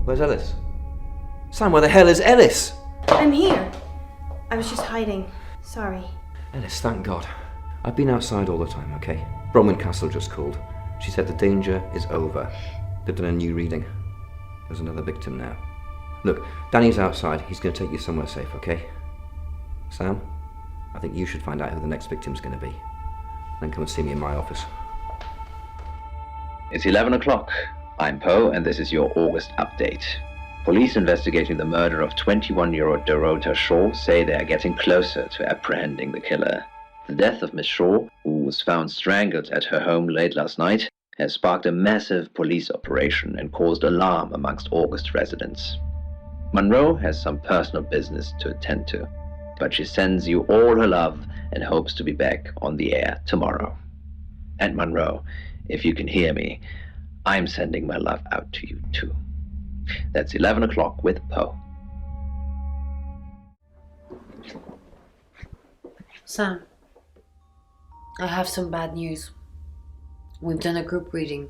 Where's Ellis? Sam, where the hell is Ellis? I'm here. I was just hiding. Sorry. Ellis, thank God. I've been outside all the time, okay? Bronwyn Castle just called. She said the danger is over. They've done a new reading. There's another victim now. Look, Danny's outside. He's going to take you somewhere safe, okay? Sam, I think you should find out who the next victim's going to be. Then come and see me in my office. It's 11 o'clock. I'm Poe, and this is your August update. Police investigating the murder of 21-year-old Dorota Shaw say they are getting closer to apprehending the killer. The death of Miss Shaw, who was found strangled at her home late last night, has sparked a massive police operation and caused alarm amongst August residents. Monroe has some personal business to attend to, but she sends you all her love and hopes to be back on the air tomorrow. And Monroe, if you can hear me, I'm sending my love out to you too. That's 11 o'clock with Poe. Sam, I have some bad news. We've done a group reading,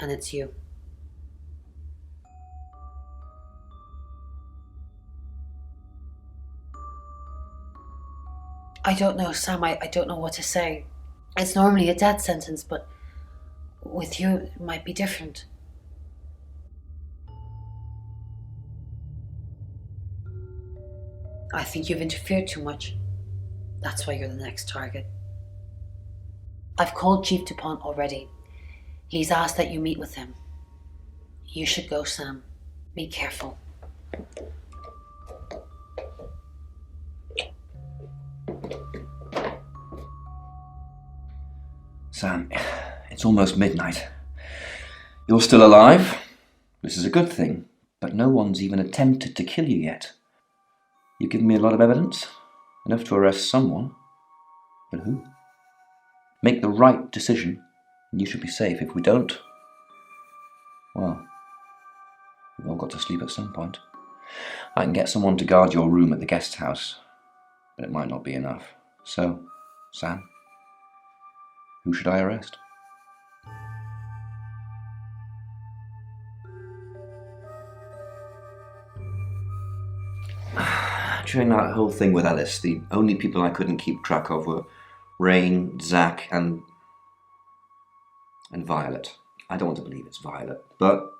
and it's you. I don't know, Sam, I don't know what to say. It's normally a death sentence, but with you, it might be different. I think you've interfered too much. That's why you're the next target. I've called Chief DuPont already. He's asked that you meet with him. You should go, Sam. Be careful. Sam, it's almost midnight. You're still alive. This is a good thing, but no one's even attempted to kill you yet. You've given me a lot of evidence. Enough to arrest someone. But who? Make the right decision, and you should be safe. If we don't, well, we've all got to sleep at some point. I can get someone to guard your room at the guest house, but it might not be enough. So, Sam, who should I arrest? During that whole thing with Alice, the only people I couldn't keep track of were Rain, Zach, and Violet. I don't want to believe it's Violet, but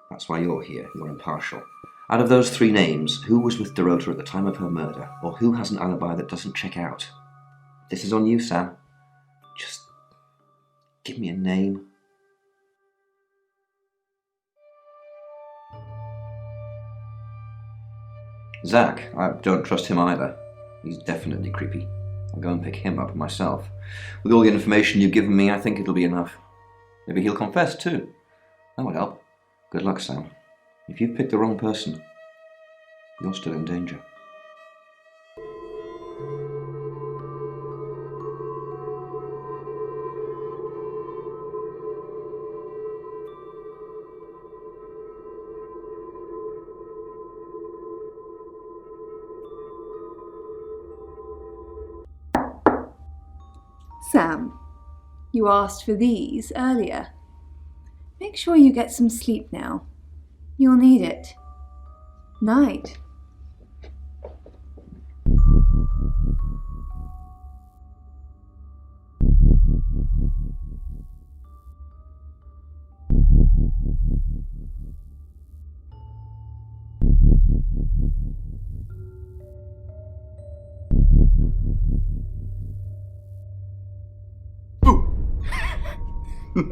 that's why you're here. You're impartial. Out of those three names, who was with Dorota at the time of her murder, or who has an alibi that doesn't check out? This is on you, Sam. Just give me a name. Zach, I don't trust him either. He's definitely creepy. I'll go and pick him up myself. With all the information you've given me, I think it'll be enough. Maybe he'll confess too. That would help. Good luck, Sam. If you've picked the wrong person, you're still in danger. Sam, you asked for these earlier. Make sure you get some sleep now. You'll need it. Night.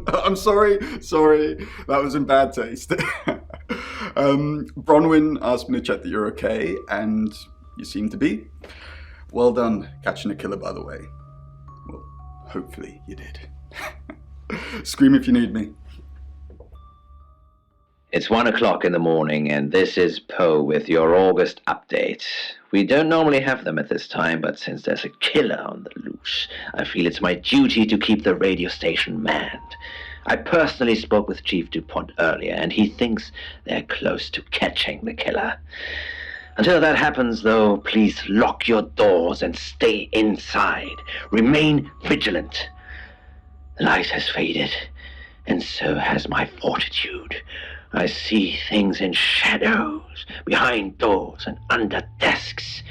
I'm sorry, that was in bad taste. Bronwyn asked me to check that you're okay, and you seem to be. Well done catching a killer, by the way. Well, hopefully you did. Scream if you need me. It's 1 o'clock in the morning, and this is Poe with your August update. We don't normally have them at this time, but since there's a killer on the loose, I feel it's my duty to keep the radio station manned. I personally spoke with Chief DuPont earlier, and he thinks they're close to catching the killer. Until that happens, though, please lock your doors and stay inside. Remain vigilant. The light has faded, and so has my fortitude. I see things in shadows, behind doors and under desks.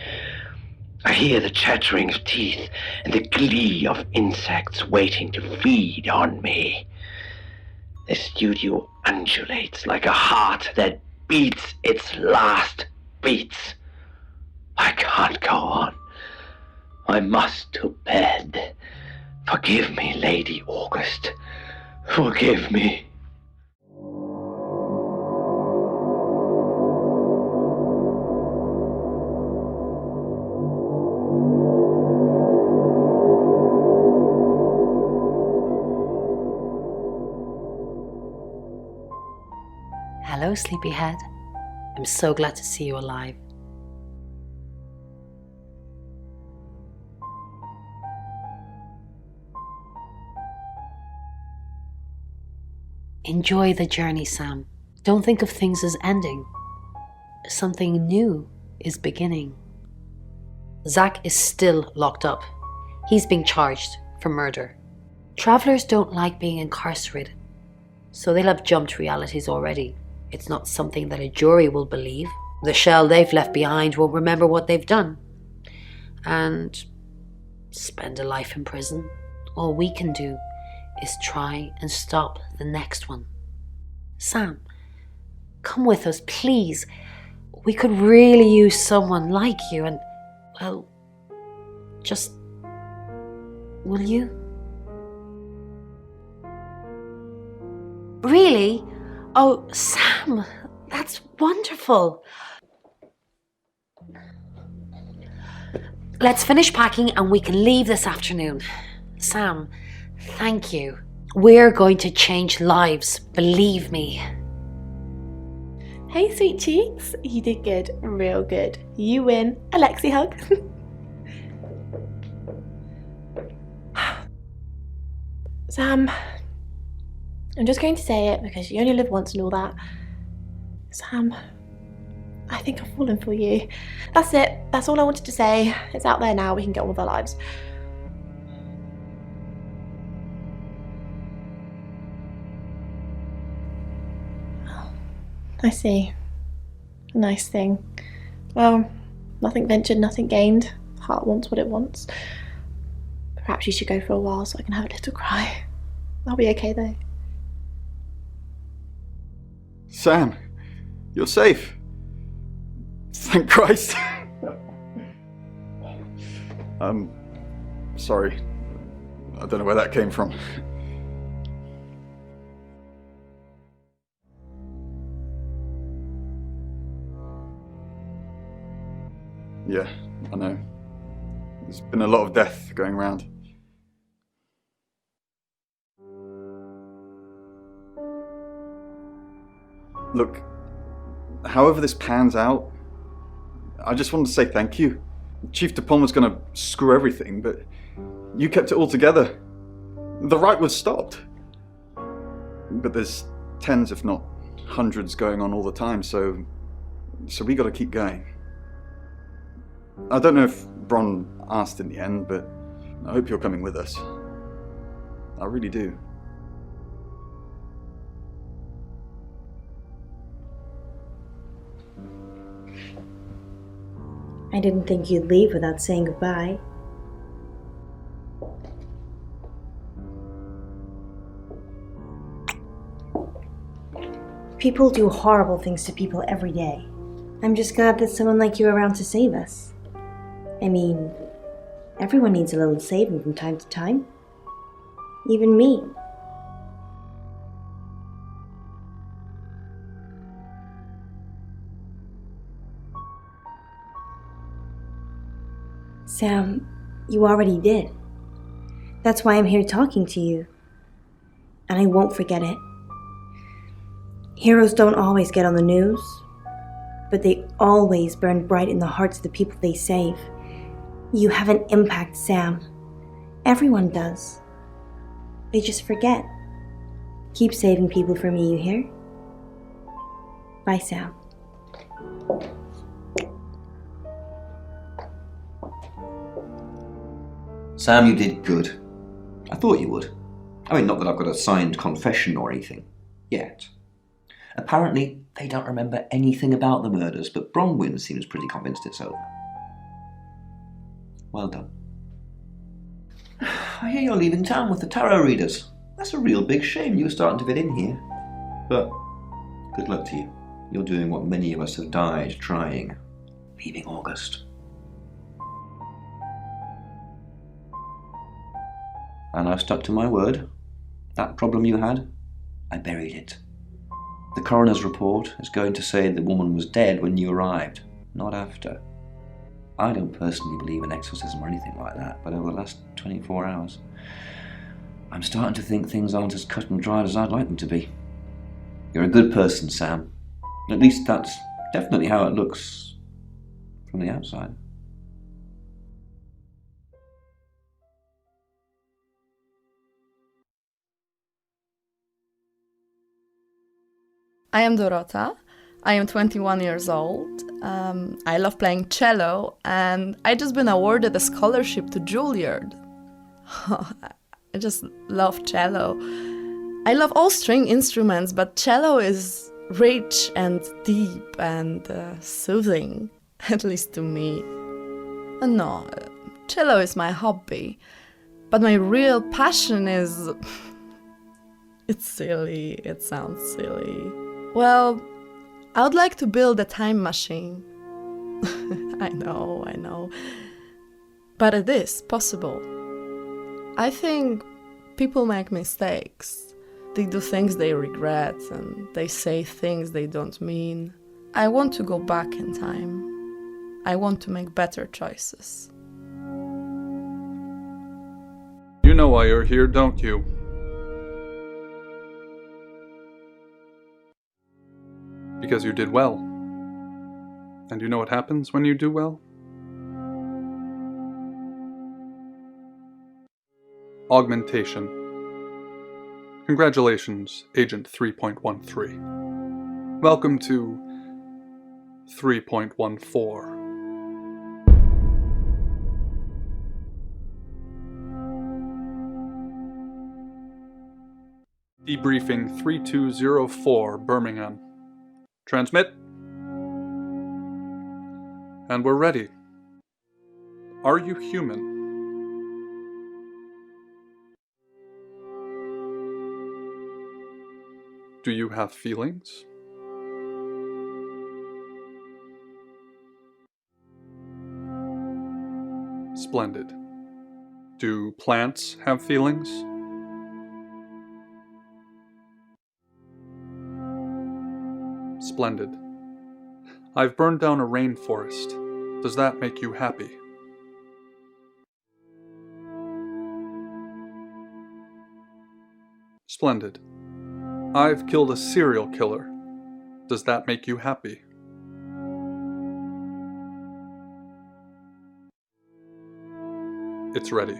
I hear the chattering of teeth and the glee of insects waiting to feed on me. The studio undulates like a heart that beats its last beats. I can't go on. I must to bed. Forgive me, Lady August. Forgive me. Hello, sleepyhead. I'm so glad to see you alive. Enjoy the journey, Sam. Don't think of things as ending. Something new is beginning. Zach is still locked up. He's being charged for murder. Travelers don't like being incarcerated, so they'll have jumped realities already. It's not something that a jury will believe. The shell they've left behind won't remember what they've done. And spend a life in prison. All we can do is try and stop the next one. Sam, come with us, please. We could really use someone like you, and, well, just, will you? Really? Oh, Sam, that's wonderful. Let's finish packing and we can leave this afternoon. Sam, thank you. We're going to change lives, believe me. Hey, sweet cheeks. You did good. Real good. You win. Alexi hug. Sam, I'm just going to say it because you only live once and all that. Sam, I think I've fallen for you. That's it. That's all I wanted to say. It's out there now. We can get on with our lives. I see. A nice thing. Well, nothing ventured, nothing gained. Heart wants what it wants. Perhaps you should go for a while so I can have a little cry. I'll be okay though. Sam, you're safe. Thank Christ. Sorry. I don't know where that came from. Yeah, I know. There's been a lot of death going around. Look, however this pans out, I just wanted to say thank you. Chief DePalm was going to screw everything, but you kept it all together. The riot was stopped. But there's tens, if not hundreds, going on all the time, so we got to keep going. I don't know if Bron asked in the end, but I hope you're coming with us. I really do. I didn't think you'd leave without saying goodbye. People do horrible things to people every day. I'm just glad there's someone like you around to save us. I mean, everyone needs a little saving from time to time. Even me. Sam, you already did. That's why I'm here talking to you. And I won't forget it. Heroes don't always get on the news, but they always burn bright in the hearts of the people they save. You have an impact, Sam. Everyone does. They just forget. Keep saving people for me, you hear? Bye, Sam. Sam, you did good. I thought you would. I mean, not that I've got a signed confession or anything. Yet. Apparently, they don't remember anything about the murders, but Bronwyn seems pretty convinced it's over. Well done. I hear you're leaving town with the tarot readers. That's a real big shame you were starting to fit in here. But good luck to you. You're doing what many of us have died trying. Leaving August. And I've stuck to my word. That problem you had, I buried it. The coroner's report is going to say the woman was dead when you arrived, not after. I don't personally believe in exorcism or anything like that, but over the last 24 hours, I'm starting to think things aren't as cut and dried as I'd like them to be. You're a good person, Sam. At least that's definitely how it looks from the outside. I am Dorota. I am 21 years old. I love playing cello, and I just been awarded a scholarship to Juilliard. I just love cello. I love all string instruments, but cello is rich and deep and soothing, at least to me. No, cello is my hobby, but my real passion is... It's silly, it sounds silly. Well, I would like to build a time machine. I know. But it is possible. I think people make mistakes. They do things they regret and they say things they don't mean. I want to go back in time. I want to make better choices. You know why you're here, don't you? Because you did well. And you know what happens when you do well? Augmentation. Congratulations, Agent 3.13. Welcome to 3.14. Debriefing 3204, Birmingham. Transmit. And we're ready. Are you human? Do you have feelings? Splendid. Do plants have feelings? Splendid. I've burned down a rainforest. Does that make you happy? Splendid. I've killed a serial killer. Does that make you happy? It's ready.